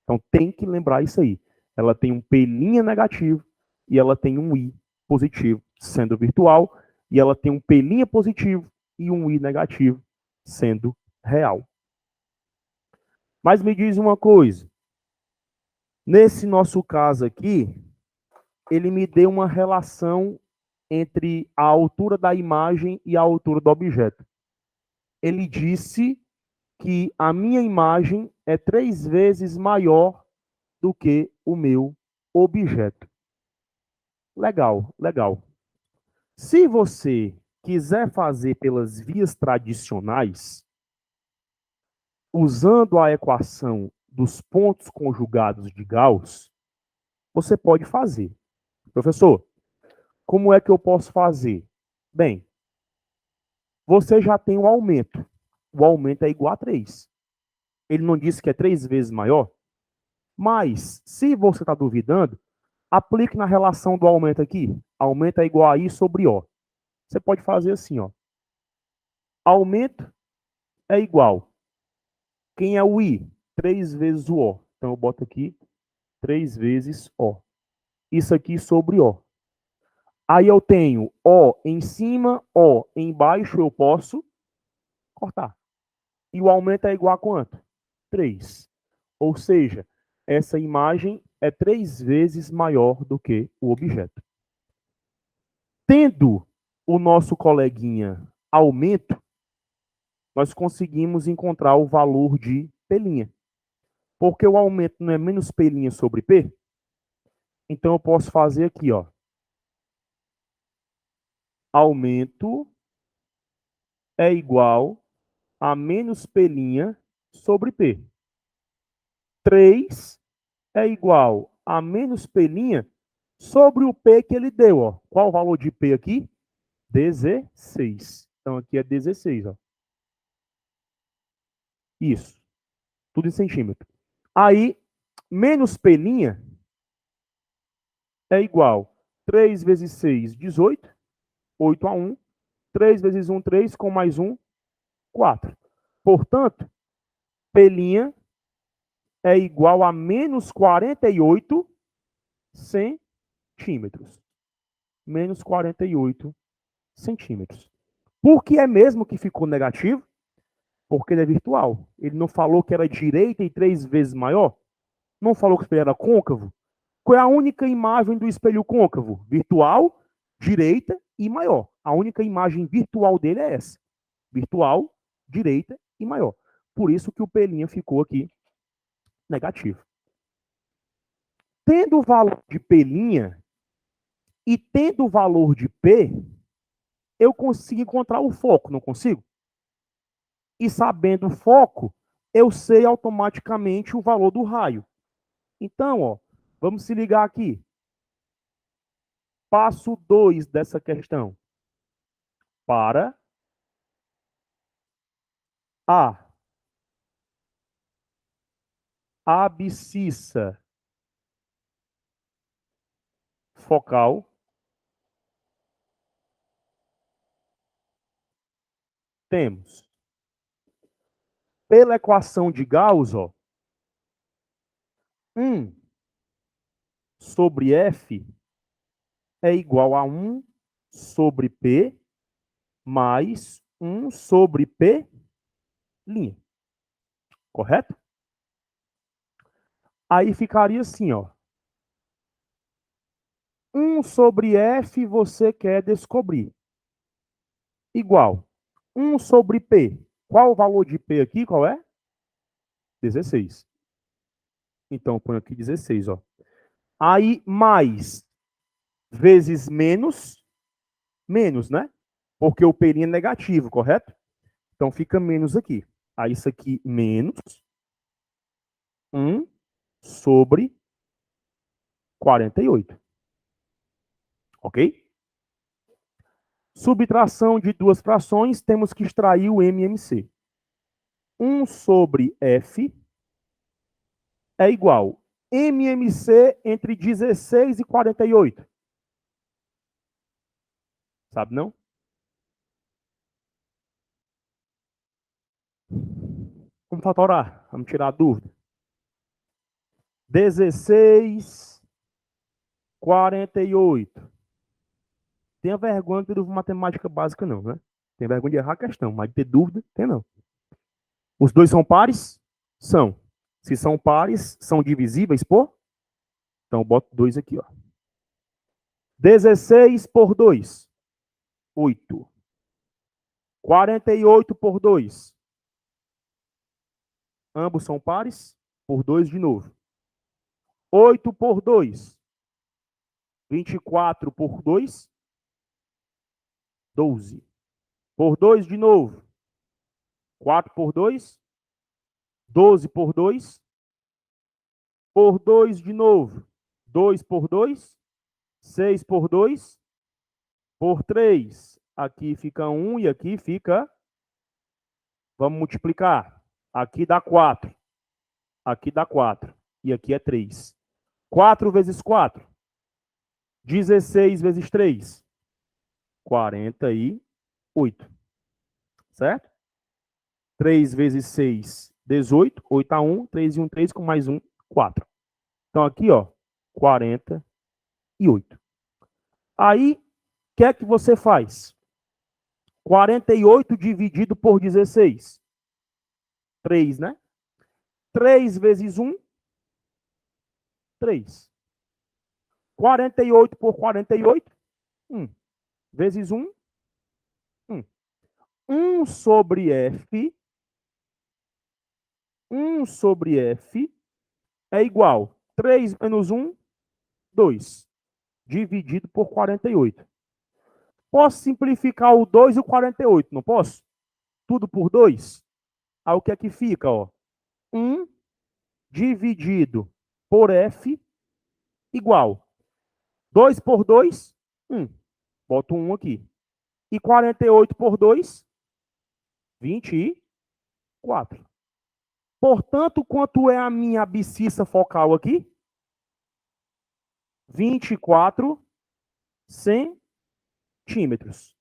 Então, tem que lembrar isso aí. Ela tem um P' negativo e ela tem um I positivo, sendo virtual, e ela tem um P' positivo e um I negativo, sendo real. Mas me diz uma coisa. Nesse nosso caso aqui, ele me deu uma relação entre a altura da imagem e a altura do objeto. Ele disse que a minha imagem é 3 vezes maior do que o meu objeto. Legal, legal. Se você quiser fazer pelas vias tradicionais, usando a equação dos pontos conjugados de Gauss, você pode fazer. Professor, como é que eu posso fazer? Bem, você já tem um aumento. O aumento é igual a 3. Ele não disse que é 3 vezes maior? Mas, se você está duvidando, aplique na relação do aumento aqui. Aumento é igual a I sobre O. Você pode fazer assim, ó. Aumento é igual. Quem é o I? 3 vezes o O. Então, eu boto aqui 3 vezes O. Isso aqui sobre O. Aí eu tenho O em cima, O embaixo, eu posso cortar. E o aumento é igual a quanto? 3. Ou seja, essa imagem é 3 vezes maior do que o objeto. Tendo o nosso coleguinha aumento, nós conseguimos encontrar o valor de P'. Porque o aumento não é menos P' sobre P, então eu posso fazer aqui, ó. Aumento é igual a menos P' sobre P. 3 é igual a menos P' sobre o P que ele deu. Ó. Qual o valor de P aqui? 16. Então, aqui é 16. Ó. Isso. Tudo em centímetro. Aí, menos P' é igual 3 vezes 6, 18. 8 a 1. 3 vezes 1, 3. Com mais 1, 4. Portanto, P' é igual a menos 48 centímetros. Menos 48 centímetros. Por que é mesmo que ficou negativo? Porque ele é virtual. Ele não falou que era direita e 3 vezes maior? Não falou que ele era côncavo? Qual é a única imagem do espelho côncavo? Virtual, direita e maior. A única imagem virtual dele é essa. Virtual, direita e maior. Por isso que o P' ficou aqui negativo. Tendo o valor de P' e tendo o valor de P, eu consigo encontrar o foco, não consigo? E sabendo o foco, eu sei automaticamente o valor do raio. Então, ó, vamos se ligar aqui. Passo 2 dessa questão. Para a abscissa focal, temos, pela equação de Gauss, ó, 1 sobre F é igual a 1 sobre P mais 1 sobre P'. Correto? Aí ficaria assim, ó. 1 sobre F você quer descobrir. Igual 1 sobre P. Qual o valor de P aqui? Qual é? 16. Então, eu ponho aqui 16, ó. Aí, mais vezes menos, menos, né? Porque o P' é negativo, correto? Então, fica menos aqui. Aí, isso aqui, menos 1 sobre 48. Ok? Subtração de duas frações, temos que extrair o MMC. 1 sobre F é igual MMC entre 16 e 48. Sabe não? Vamos fatorar. Vamos tirar a dúvida. 16, 48. Tenha vergonha de ter dúvida matemática básica, não, né? Tem vergonha de errar a questão, mas de ter dúvida, tem não. Os dois são pares? São. Se são pares, são divisíveis por? Então, eu boto 2 aqui, ó. 16 por 2, 8. 48 por 2. Ambos são pares, por 2 de novo. 8 por 2. 24 por 2. 12. Por 2 de novo. 4 por 2. 12 por 2. Por 2 de novo. 2 por 2. 6 por 2. Por 3. Aqui fica 1 e aqui fica... Vamos multiplicar. Aqui dá 4. Aqui dá 4. E aqui é 3. 4 vezes 4. 16 vezes 3. 48. Certo? 3 vezes 6, 18. 8 a 1. 3 e 1, 3. Com mais 1, 4. Então, aqui, ó, 48. Aí, o que é que você faz? 48 dividido por 16. 3, né? 3 vezes 1, 3. 48 por 48, 1. Vezes 1, 1. 1 sobre F. 1 sobre F é igual 3 menos 1, 2. Dividido por 48. Posso simplificar o 2 e o 48, não posso? tudo por 2. Aí o que é que fica? Ó? 1 dividido por F igual 2 por 2, 1. Boto 1 aqui. E 48 por 2, 24. Portanto, quanto é a minha abscissa focal aqui? 24 centímetros.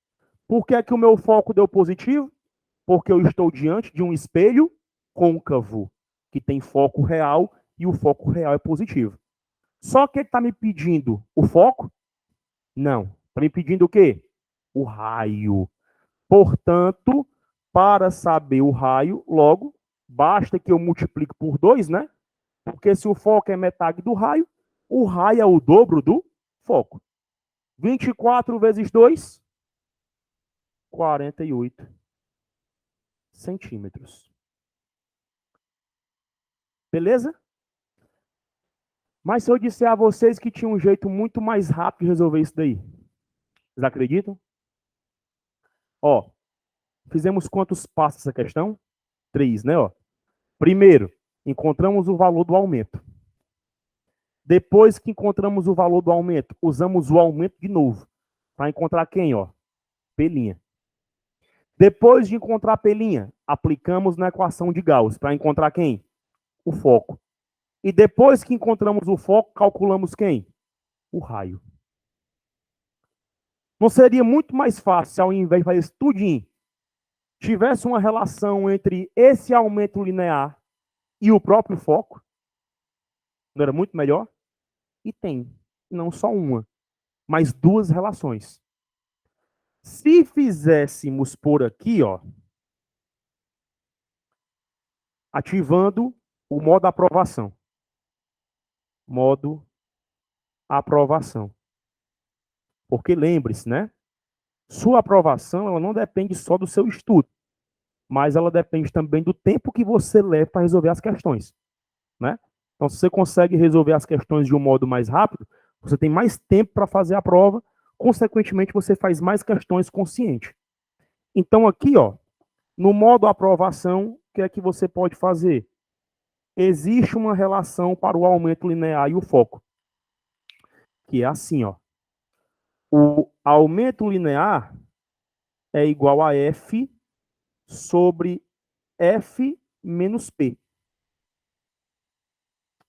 Por que é que o meu foco deu positivo? Porque eu estou diante de um espelho côncavo, que tem foco real, e o foco real é positivo. Só que ele está me pedindo o foco? Não. Está me pedindo o quê? O raio. Portanto, para saber o raio, logo, basta que eu multiplique por 2, né? Porque se o foco é metade do raio, o raio é o dobro do foco. 24 vezes 2, 48 centímetros. Beleza? Mas se eu disser a vocês que tinha um jeito muito mais rápido de resolver isso daí, vocês acreditam? Ó, fizemos quantos passos essa questão? 3, né? Ó. Primeiro, encontramos o valor do aumento. Depois que encontramos o valor do aumento, usamos o aumento de novo. Para encontrar quem? Ó? Pelinha. Depois de encontrar a pelinha, aplicamos na equação de Gauss. Para encontrar quem? O foco. E depois que encontramos o foco, calculamos quem? O raio. Não seria muito mais fácil se ao invés de fazer isso tudinho, tivesse uma relação entre esse aumento linear e o próprio foco? Não era muito melhor? E tem. Não só uma, mas duas relações. Se fizéssemos por aqui, ó, ativando o modo aprovação. Modo aprovação. Porque lembre-se, né? Sua aprovação, ela não depende só do seu estudo, mas ela depende também do tempo que você leva para resolver as questões, né? Então, se você consegue resolver as questões de um modo mais rápido, você tem mais tempo para fazer a prova, consequentemente, você faz mais questões consciente. Então, aqui, ó, no modo aprovação, o que é que você pode fazer? Existe uma relação para o aumento linear e o foco, que é assim, ó. O aumento linear é igual a F sobre F menos P.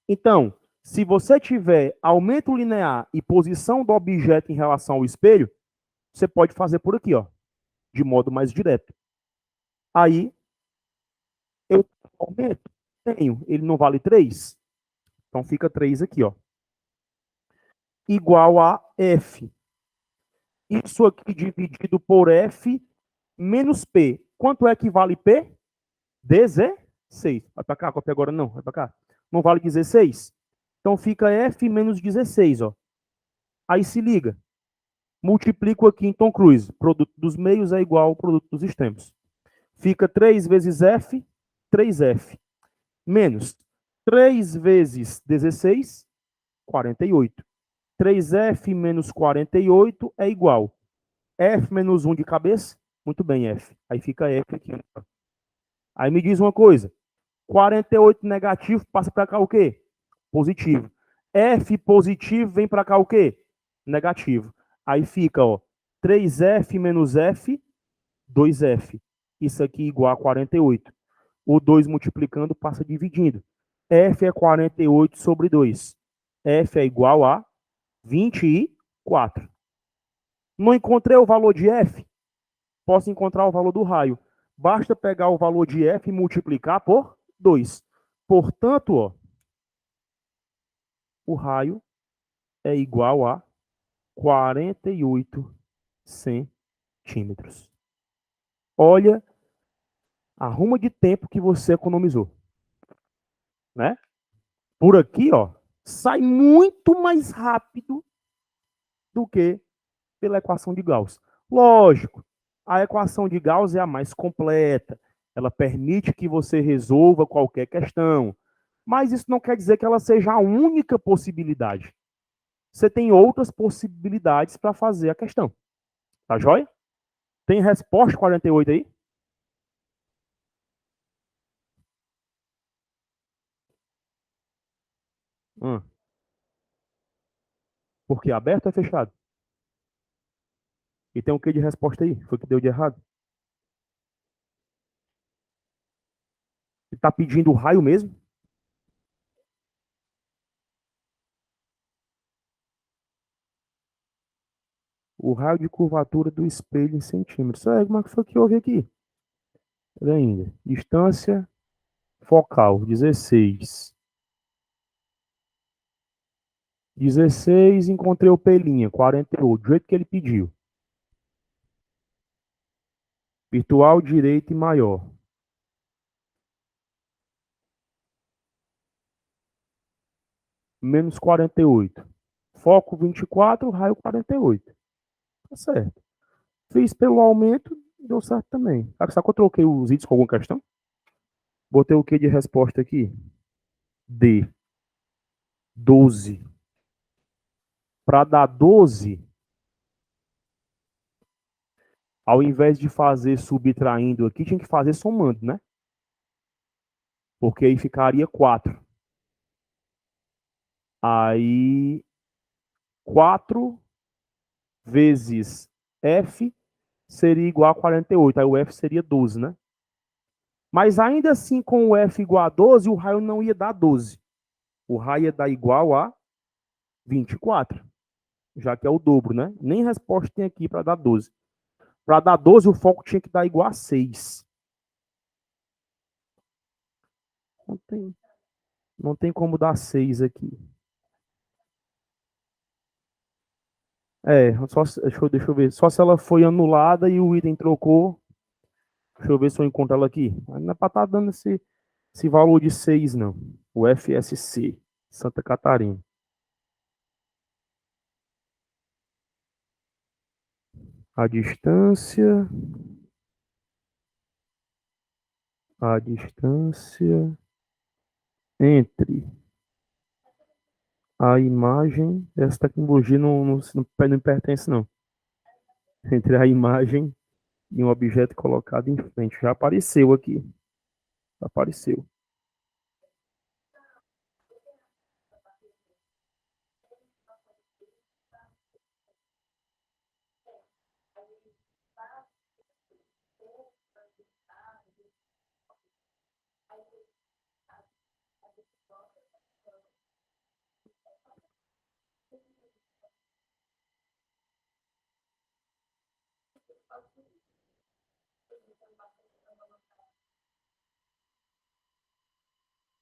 Então, se você tiver aumento linear e posição do objeto em relação ao espelho, você pode fazer por aqui, ó, de modo mais direto. Aí, eu aumento, tenho, ele não vale 3, então fica 3 aqui, ó. Igual a F. Isso aqui dividido por F menos P. Quanto é que vale P? 16. Vai para cá, copia agora não, vai para cá. Não vale 16? Então fica F menos 16, ó. Aí se liga. Multiplico aqui em Tom Cruise. Produto dos meios é igual ao produto dos extremos. Fica 3 vezes F, 3F. Menos 3 vezes 16, 48. 3F menos 48 é igual. F menos 1 de cabeça? Muito bem, F. Aí fica F aqui. Aí me diz uma coisa. 48 negativo passa para cá o quê? Positivo. F positivo vem para cá o quê? Negativo. Aí fica, ó, 3F menos F, 2F. Isso aqui igual a 48. O 2 multiplicando passa dividindo. F é 48 sobre 2. F é igual a 24. Não encontrei o valor de F? Posso encontrar o valor do raio. Basta pegar o valor de F e multiplicar por 2. Portanto, ó, o raio é igual a 48 centímetros. Olha a ruma de tempo que você economizou, né? Por aqui, ó, sai muito mais rápido do que pela equação de Gauss. Lógico, a equação de Gauss é a mais completa. Ela permite que você resolva qualquer questão. Mas isso não quer dizer que ela seja a única possibilidade. Você tem outras possibilidades para fazer a questão. Tá joia? Tem resposta 48 aí? Hum. Porque aberto ou é fechado? E tem o que de resposta aí? Foi que deu de errado? Ele tá pedindo o raio mesmo? O raio de curvatura do espelho em centímetros. É, como é que foi que houve aqui? Olha ainda. Distância focal, 16. 16, encontrei o pelinha, 48, do jeito que ele pediu. Virtual, direito e maior. Menos 48. Foco 24, raio 48. Tá certo. Fiz pelo aumento, deu certo também. Sabe que eu troquei os itens com alguma questão? Botei o que de resposta aqui? D. 12. Para dar 12, ao invés de fazer subtraindo aqui, tinha que fazer somando, né? Porque aí ficaria 4. Aí 4 vezes F seria igual a 48. Aí o F seria 12, né? Mas ainda assim, com o F igual a 12, o raio não ia dar 12. O raio ia dar igual a 24, já que é o dobro, né? Nem resposta tem aqui para dar 12. Para dar 12, o foco tinha que dar igual a 6. Não tem, não tem como dar 6 aqui. Só, deixa eu ver. Só se ela foi anulada e o item trocou. Deixa eu ver se eu encontro ela aqui. Não é para estar dando esse valor de 6 não. O FSC, Santa Catarina. A distância. A distância entre a imagem. Essa tecnologia não pertence, não. Entre a imagem e um objeto colocado em frente. Já apareceu aqui. Apareceu.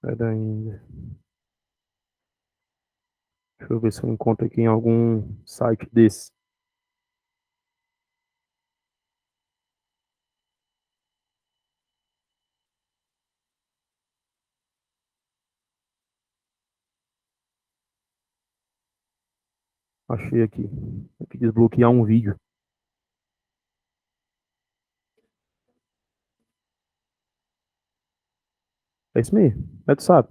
Pera ainda. Deixa eu ver se eu encontro aqui em algum site desse. Achei aqui. Tem que desbloquear um vídeo. É isso mesmo. É, tu sabe.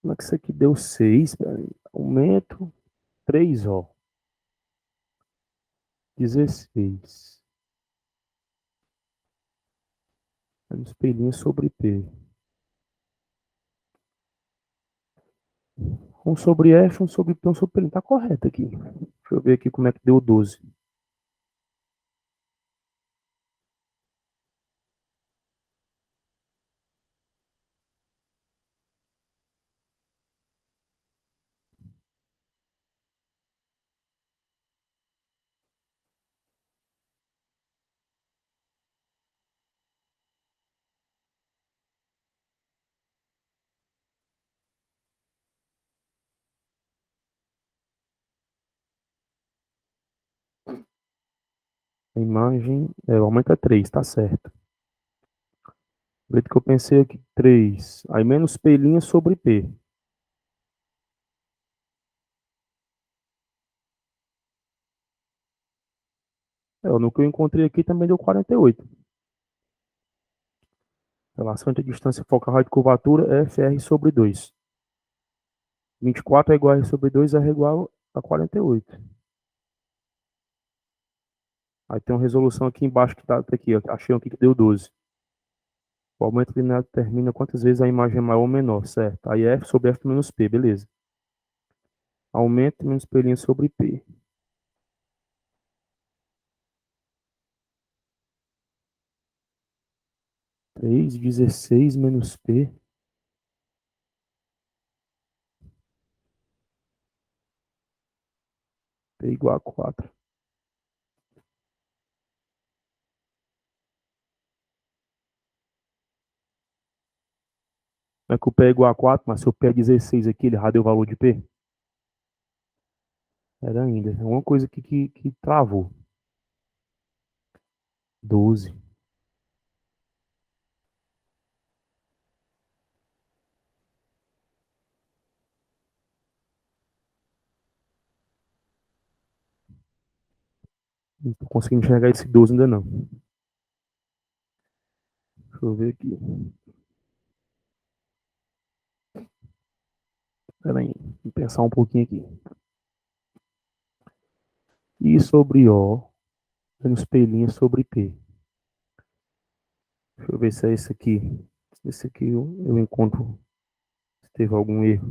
Como é que isso aqui deu 6? Aumento 3, ó. 16. Um espelhinho sobre P. Um sobre F, um sobre P, um sobre P. Tá correto aqui. Deixa eu ver aqui como é que deu 12. A imagem, o aumento é 3, tá certo. Do jeito que eu pensei aqui, 3. Aí menos pelinha sobre P. No que eu encontrei aqui também deu 48. Relação entre distância focal e raio de curvatura é FR sobre 2. 24 é igual a R sobre 2, R é igual a 48. Aí tem uma resolução aqui embaixo que tá aqui, ó. Achei aqui que deu 12. O aumento linear determina quantas vezes a imagem é maior ou menor, certo? Aí F sobre F menos P, beleza. Aumento menos P' sobre P. 3,16 menos P. P igual a 4. Não é que o P é igual a 4, mas se o P é 16 aqui, ele já deu o valor de P? Era ainda. É uma coisa aqui que travou. 12. Não tô conseguindo enxergar esse 12 ainda não. Deixa eu ver aqui. Pera aí. Vou pensar um pouquinho aqui. I sobre O menos P' sobre P. Deixa eu ver se é esse aqui. Esse aqui eu encontro se teve algum erro.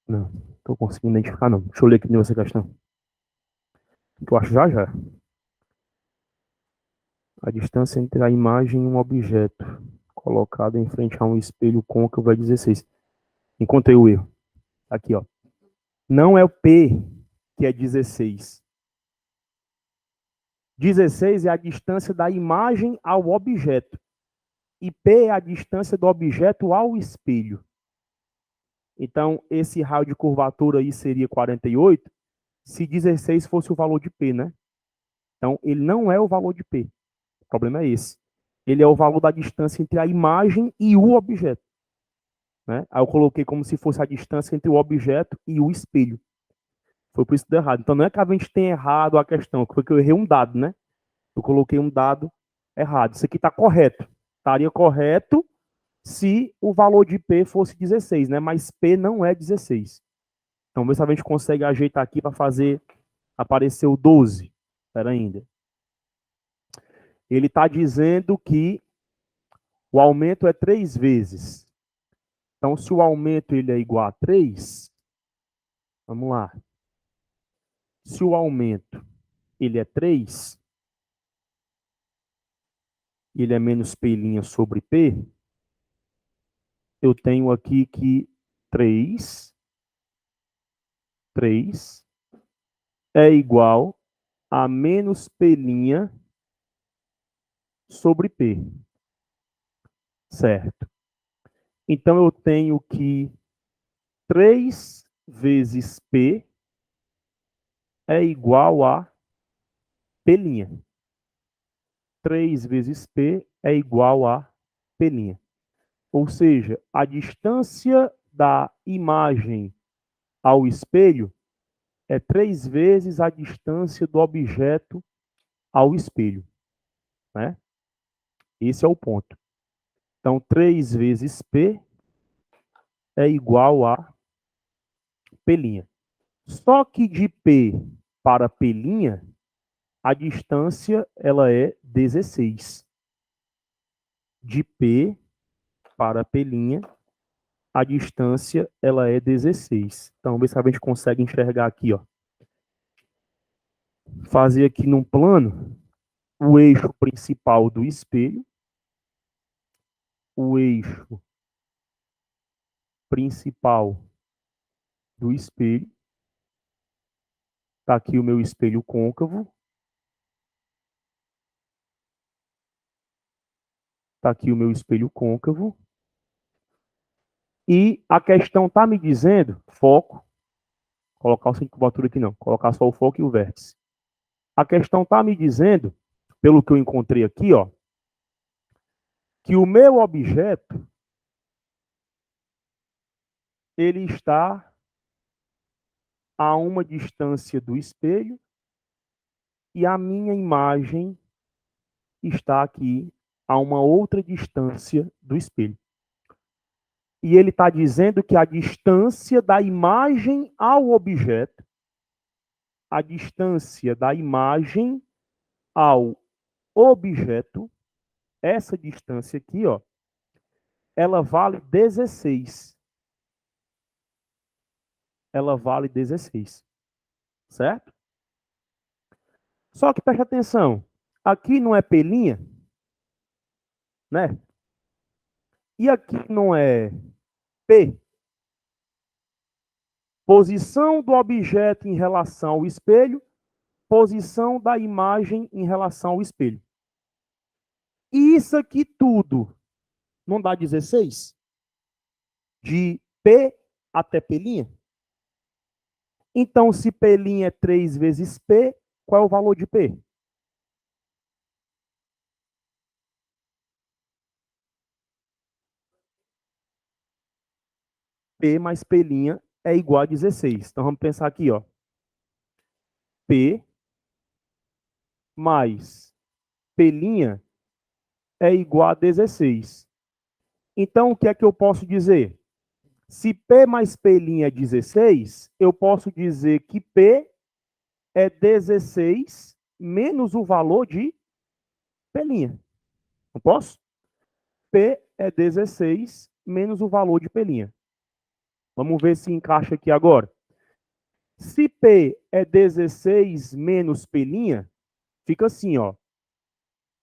Não, tô conseguindo identificar não. Deixa eu ler aqui de você a questão. Que eu acho já já. A distância entre a imagem e um objeto colocado em frente a um espelho côncavo é 16. Encontrei o erro. Aqui, ó. Não é o P que é 16. 16 é a distância da imagem ao objeto. E P é a distância do objeto ao espelho. Então, esse raio de curvatura aí seria 48, se 16 fosse o valor de P, né? Então, ele não é o valor de P. O problema é esse. Ele é o valor da distância entre a imagem e o objeto. Né? Aí eu coloquei como se fosse a distância entre o objeto e o espelho. Foi por isso que deu errado. Então, não é que a gente tenha errado a questão, foi que eu errei um dado, né? Eu coloquei um dado errado. Isso aqui está correto. Estaria correto se o valor de P fosse 16, né? Mas P não é 16. Então, vamos ver se a gente consegue ajeitar aqui para fazer aparecer o 12. Espera ainda. Ele está dizendo que o aumento é 3 vezes. Então, se o aumento ele é igual a 3, vamos lá. Se o aumento ele é 3, ele é menos P' sobre P, eu tenho aqui que 3 é igual a menos P' sobre P, certo? Então, eu tenho que 3 vezes P é igual a P'. 3 vezes P é igual a P'. Ou seja, a distância da imagem ao espelho é 3 vezes a distância do objeto ao espelho. Né? Esse é o ponto. Então, 3 vezes P é igual a P'. Só que de P para P', a distância ela é 16. De P para P', a distância ela é 16. Então, vamos ver se a gente consegue enxergar aqui, ó. Fazer aqui num plano o eixo principal do espelho, o eixo principal do espelho. Tá aqui o meu espelho côncavo. Está aqui o meu espelho côncavo. E a questão está me dizendo, foco, colocar o centro de curvatura aqui não, colocar só o foco e o vértice. A questão está me dizendo, pelo que eu encontrei aqui, ó, que o meu objeto ele está a uma distância do espelho e a minha imagem está aqui a uma outra distância do espelho. E ele está dizendo que a distância da imagem ao objeto, a distância da imagem ao objeto, essa distância aqui, ó, ela vale 16. Ela vale 16. Certo? Só que preste atenção. Aqui não é pelinha, né? E aqui não é P. Posição do objeto em relação ao espelho, posição da imagem em relação ao espelho. E isso aqui tudo não dá 16? De P até pelinha? Então, se pelinha é 3 vezes P, qual é o valor de P? P mais pelinha é igual a 16. Então, vamos pensar aqui, ó. P mais pelinha é igual a 16. Então, o que é que eu posso dizer? Se P mais pelinha é 16, eu posso dizer que P é 16 menos o valor de pelinha. Não posso? P é 16 menos o valor de pelinha. Vamos ver se encaixa aqui agora. Se P é 16 menos pelinha, fica assim, ó.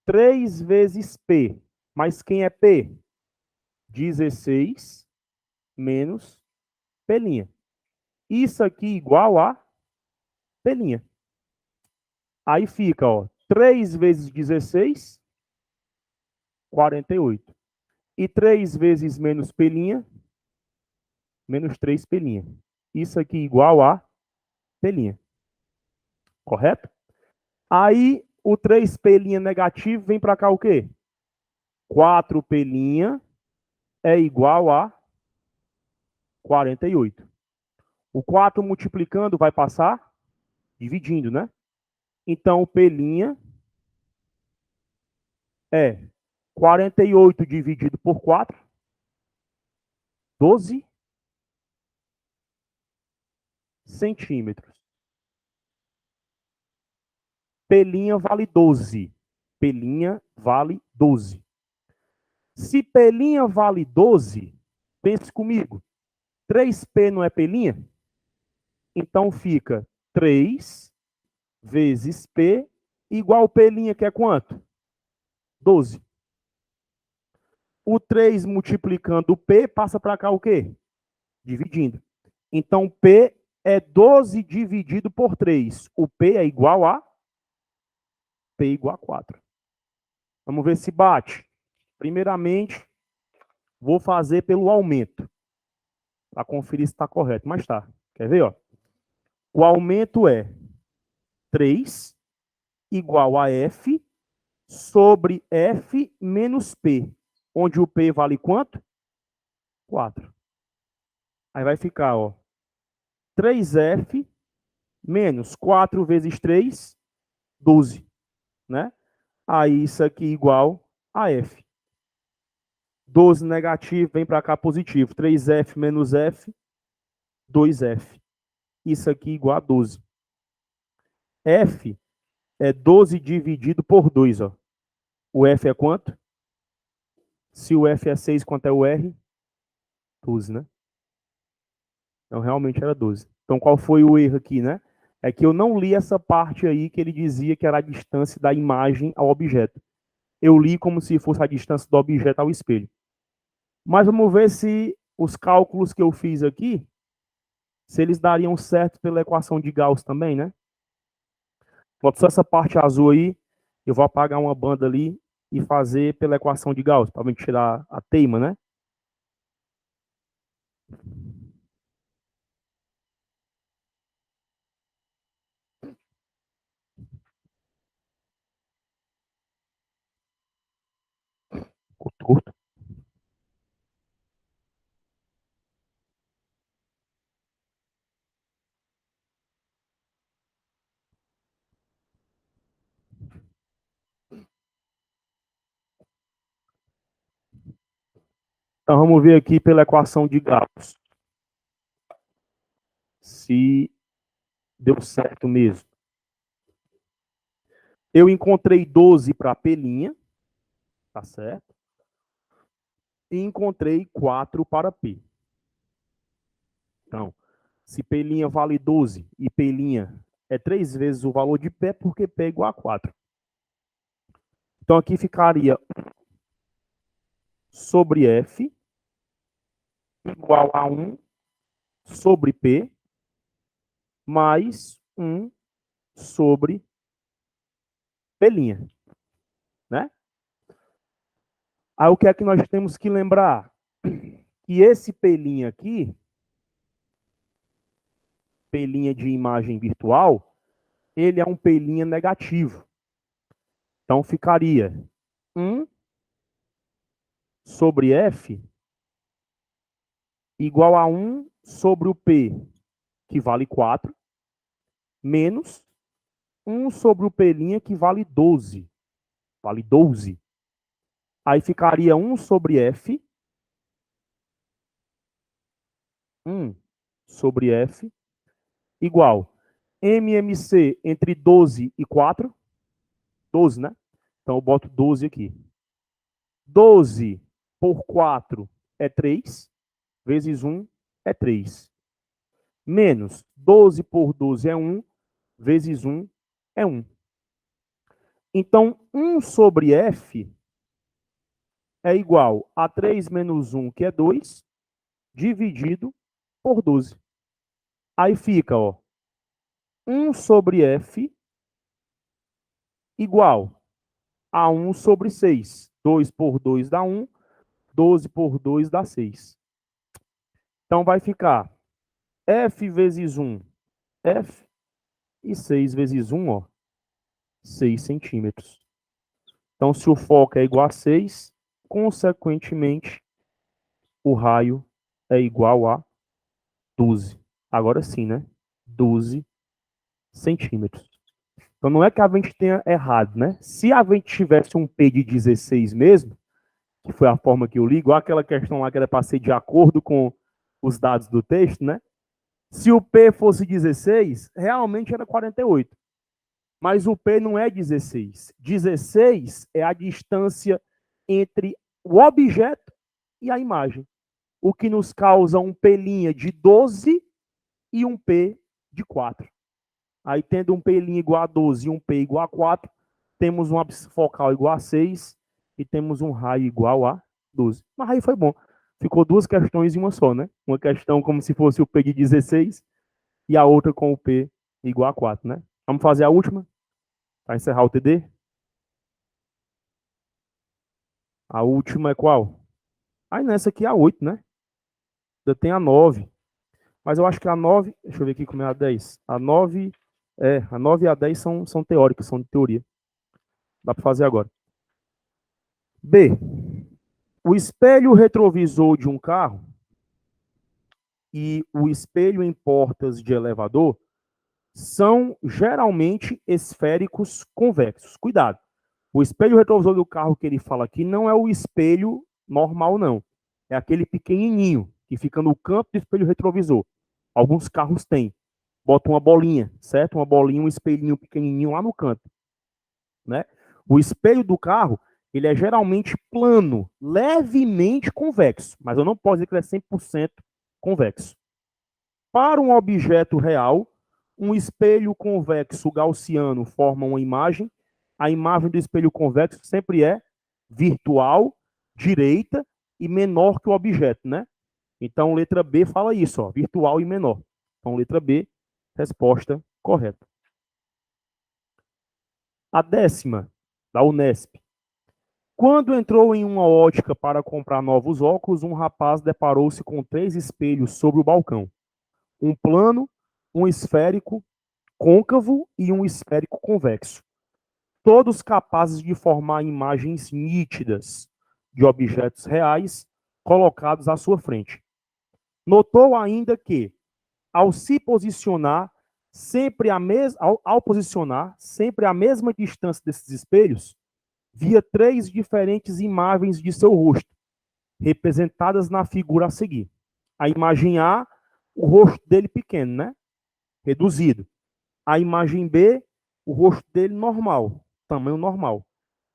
3 vezes P. Mas quem é P? 16 menos pelinha. Isso aqui igual a pelinha. Aí fica, ó. 3 vezes 16, 48. E 3 vezes menos pelinha, menos 3 pelinha. Isso aqui igual a pelinha. Correto? Aí o 3 pelinha negativo vem para cá o quê? 4 pelinha é igual a 48. O 4 multiplicando vai passar dividindo, né? Então, o pelinha é 48 dividido por 4, 12 centímetros. Pelinha vale 12. Pelinha vale 12. Se pelinha vale 12, pense comigo. 3P não é pelinha? Então fica 3 vezes P igual pelinha, que é quanto? 12. O 3 multiplicando o P passa para cá o quê? Dividindo. Então P é 12 dividido por 3. O P é igual a P igual a 4. Vamos ver se bate. Primeiramente, vou fazer pelo aumento, para conferir se está correto. Mas tá. Quer ver? Ó? O aumento é 3 igual a F sobre F menos P. Onde o P vale quanto? 4. Aí vai ficar, ó, 3F menos 4 vezes 3, 12. Né? Aí isso aqui igual a F. 12 negativo, vem para cá positivo. 3F menos F, 2F. Isso aqui igual a 12. F é 12 dividido por 2. Ó. O F é quanto? Se o F é 6, quanto é o R? 12, né? Então, realmente era 12. Então, qual foi o erro aqui, né? É que eu não li essa parte aí que ele dizia que era a distância da imagem ao objeto. Eu li como se fosse a distância do objeto ao espelho. Mas vamos ver se os cálculos que eu fiz aqui, se eles dariam certo pela equação de Gauss também, né? Bota só essa parte azul aí, eu vou apagar uma banda ali e fazer pela equação de Gauss, para a gente tirar a teima, né? Curto, curto. Então vamos ver aqui pela equação de Gauss se deu certo mesmo. Eu encontrei 12 para P', tá certo? E encontrei 4 para P. Então, se P' vale 12 e P' é 3 vezes o valor de P, porque P é igual a 4. Então aqui ficaria sobre F igual a 1 sobre P mais 1 sobre P', né? Aí o que é que nós temos que lembrar? Que esse P' aqui, P' de imagem virtual, ele é um P' negativo. Então ficaria 1 sobre F igual a 1 sobre o P, que vale 4, menos 1 sobre o P', que vale 12. Vale 12. Aí ficaria 1 sobre F, 1 sobre F, igual MMC entre 12 e 4, 12, né? Então eu boto 12 aqui. 12 por 4 é 3, vezes 1 é 3. Menos 12 por 12 é 1, vezes 1 é 1. Então, 1 sobre F é igual a 3 menos 1, que é 2, dividido por 12. Aí fica, ó, 1 sobre F igual a 1 sobre 6. 2 por 2 dá 1, 12 por 2 dá 6. Então vai ficar F vezes 1, F, e 6 vezes 1, ó, 6 centímetros. Então, se o foco é igual a 6, consequentemente, o raio é igual a 12. Agora sim, né? 12 centímetros. Então, não é que a gente tenha errado, né? Se a gente tivesse um P de 16 mesmo, que foi a forma que eu li, igual aquela questão lá que era para ser de acordo com os dados do texto, né? Se o P fosse 16, realmente era 48. Mas o P não é 16. 16 é a distância entre o objeto e a imagem, o que nos causa um P' de 12 e um P de 4. Aí, tendo um P' igual a 12 e um P igual a 4, temos um ápice focal igual a 6 e temos um raio igual a 12. Mas aí foi bom. Ficou duas questões em uma só, né? Uma questão como se fosse o P de 16 e a outra com o P igual a 4, né? Vamos fazer a última para encerrar o TD? A última é qual? Aí nessa aqui é a 8, né? Ainda tem a 9. Mas eu acho que a 9, deixa eu ver aqui como é a 10. A 9 e a 10 são teóricas, são de teoria. Dá para fazer agora. B. O espelho retrovisor de um carro e o espelho em portas de elevador são geralmente esféricos convexos. Cuidado. O espelho retrovisor do carro que ele fala aqui não é o espelho normal, não. É aquele pequenininho que fica no canto do espelho retrovisor. Alguns carros têm. Bota uma bolinha, certo? Uma bolinha, um espelhinho pequenininho lá no canto, né? O espelho do carro, ele é geralmente plano, levemente convexo, mas eu não posso dizer que ele é 100% convexo. Para um objeto real, um espelho convexo gaussiano forma uma imagem. A imagem do espelho convexo sempre é virtual, direita e menor que o objeto, né? Então, letra B fala isso, ó, virtual e menor. Então, letra B, resposta correta. A 10ª, da Unesp. Quando entrou em uma ótica para comprar novos óculos, um rapaz deparou-se com 3 espelhos sobre o balcão. Um plano, um esférico côncavo e um esférico convexo. Todos capazes de formar imagens nítidas de objetos reais colocados à sua frente. Notou ainda que, ao se posicionar ao posicionar sempre a mesma distância desses espelhos, via 3 diferentes imagens de seu rosto, representadas na figura a seguir. A imagem A, o rosto dele pequeno, né? Reduzido. A imagem B, o rosto dele normal, tamanho normal.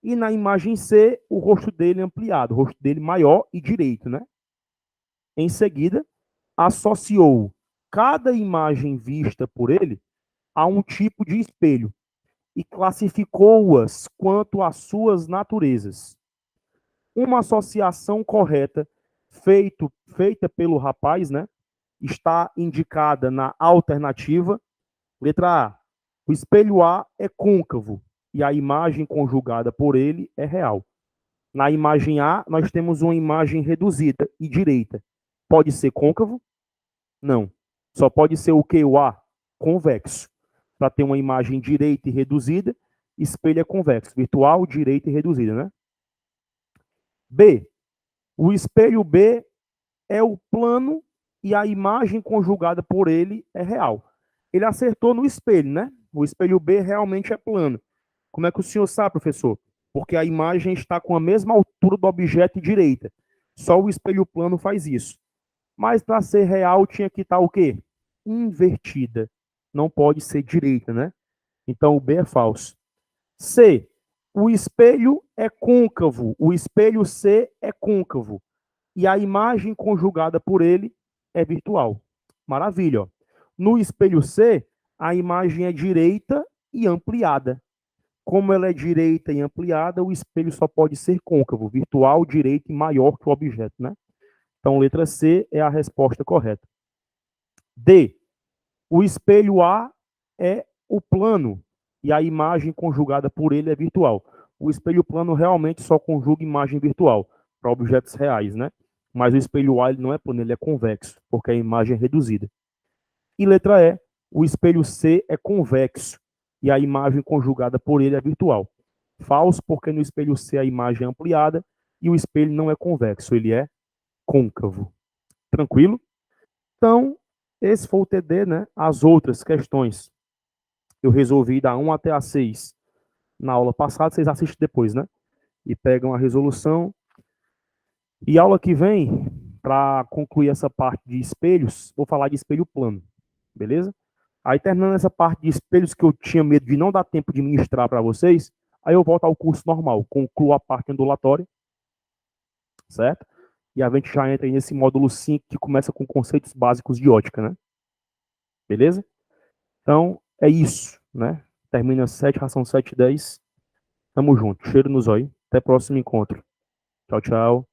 E na imagem C, o rosto dele ampliado, o rosto dele maior e direito, né? Em seguida, associou cada imagem vista por ele a um tipo de espelho e classificou-as quanto às suas naturezas. Uma associação correta feita pelo rapaz, né, está indicada na alternativa. Letra A. O espelho A é côncavo e a imagem conjugada por ele é real. Na imagem A, nós temos uma imagem reduzida e direita. Pode ser côncavo? Não. Só pode ser o que? O A? Convexo. Para ter uma imagem direita e reduzida, espelho é convexo. Virtual, direita e reduzida, né? B. O espelho B é o plano e a imagem conjugada por ele é real. Ele acertou no espelho, né? O espelho B realmente é plano. Como é que o senhor sabe, professor? Porque a imagem está com a mesma altura do objeto direita. Só o espelho plano faz isso. Mas para ser real tinha que estar o quê? Invertida. Não pode ser direita, né? Então o B é falso. C. O espelho é côncavo. O espelho C é côncavo. E a imagem conjugada por ele é virtual. Maravilha. Ó. No espelho C, a imagem é direita e ampliada. Como ela é direita e ampliada, o espelho só pode ser côncavo, virtual, direito e maior que o objeto, né? Então, letra C é a resposta correta. D. O espelho A é o plano e a imagem conjugada por ele é virtual. O espelho plano realmente só conjuga imagem virtual para objetos reais, né? Mas o espelho A ele não é plano, ele é convexo, porque a imagem é reduzida. E letra E, o espelho C é convexo e a imagem conjugada por ele é virtual. Falso, porque no espelho C a imagem é ampliada e o espelho não é convexo, ele é côncavo. Tranquilo? Então, esse foi o TD, né? As outras questões eu resolvi dar 1 até a 6 na aula passada, vocês assistem depois, né? E pegam a resolução. E aula que vem, para concluir essa parte de espelhos, vou falar de espelho plano, beleza? Aí terminando essa parte de espelhos que eu tinha medo de não dar tempo de ministrar para vocês, aí eu volto ao curso normal, concluo a parte ondulatória, certo? E a gente já entra nesse módulo 5 que começa com conceitos básicos de ótica, né? Beleza? Então, é isso, né? Termina 7, ração 7 e 10. Tamo junto. Cheiro nos olhos. Até o próximo encontro. Tchau, tchau.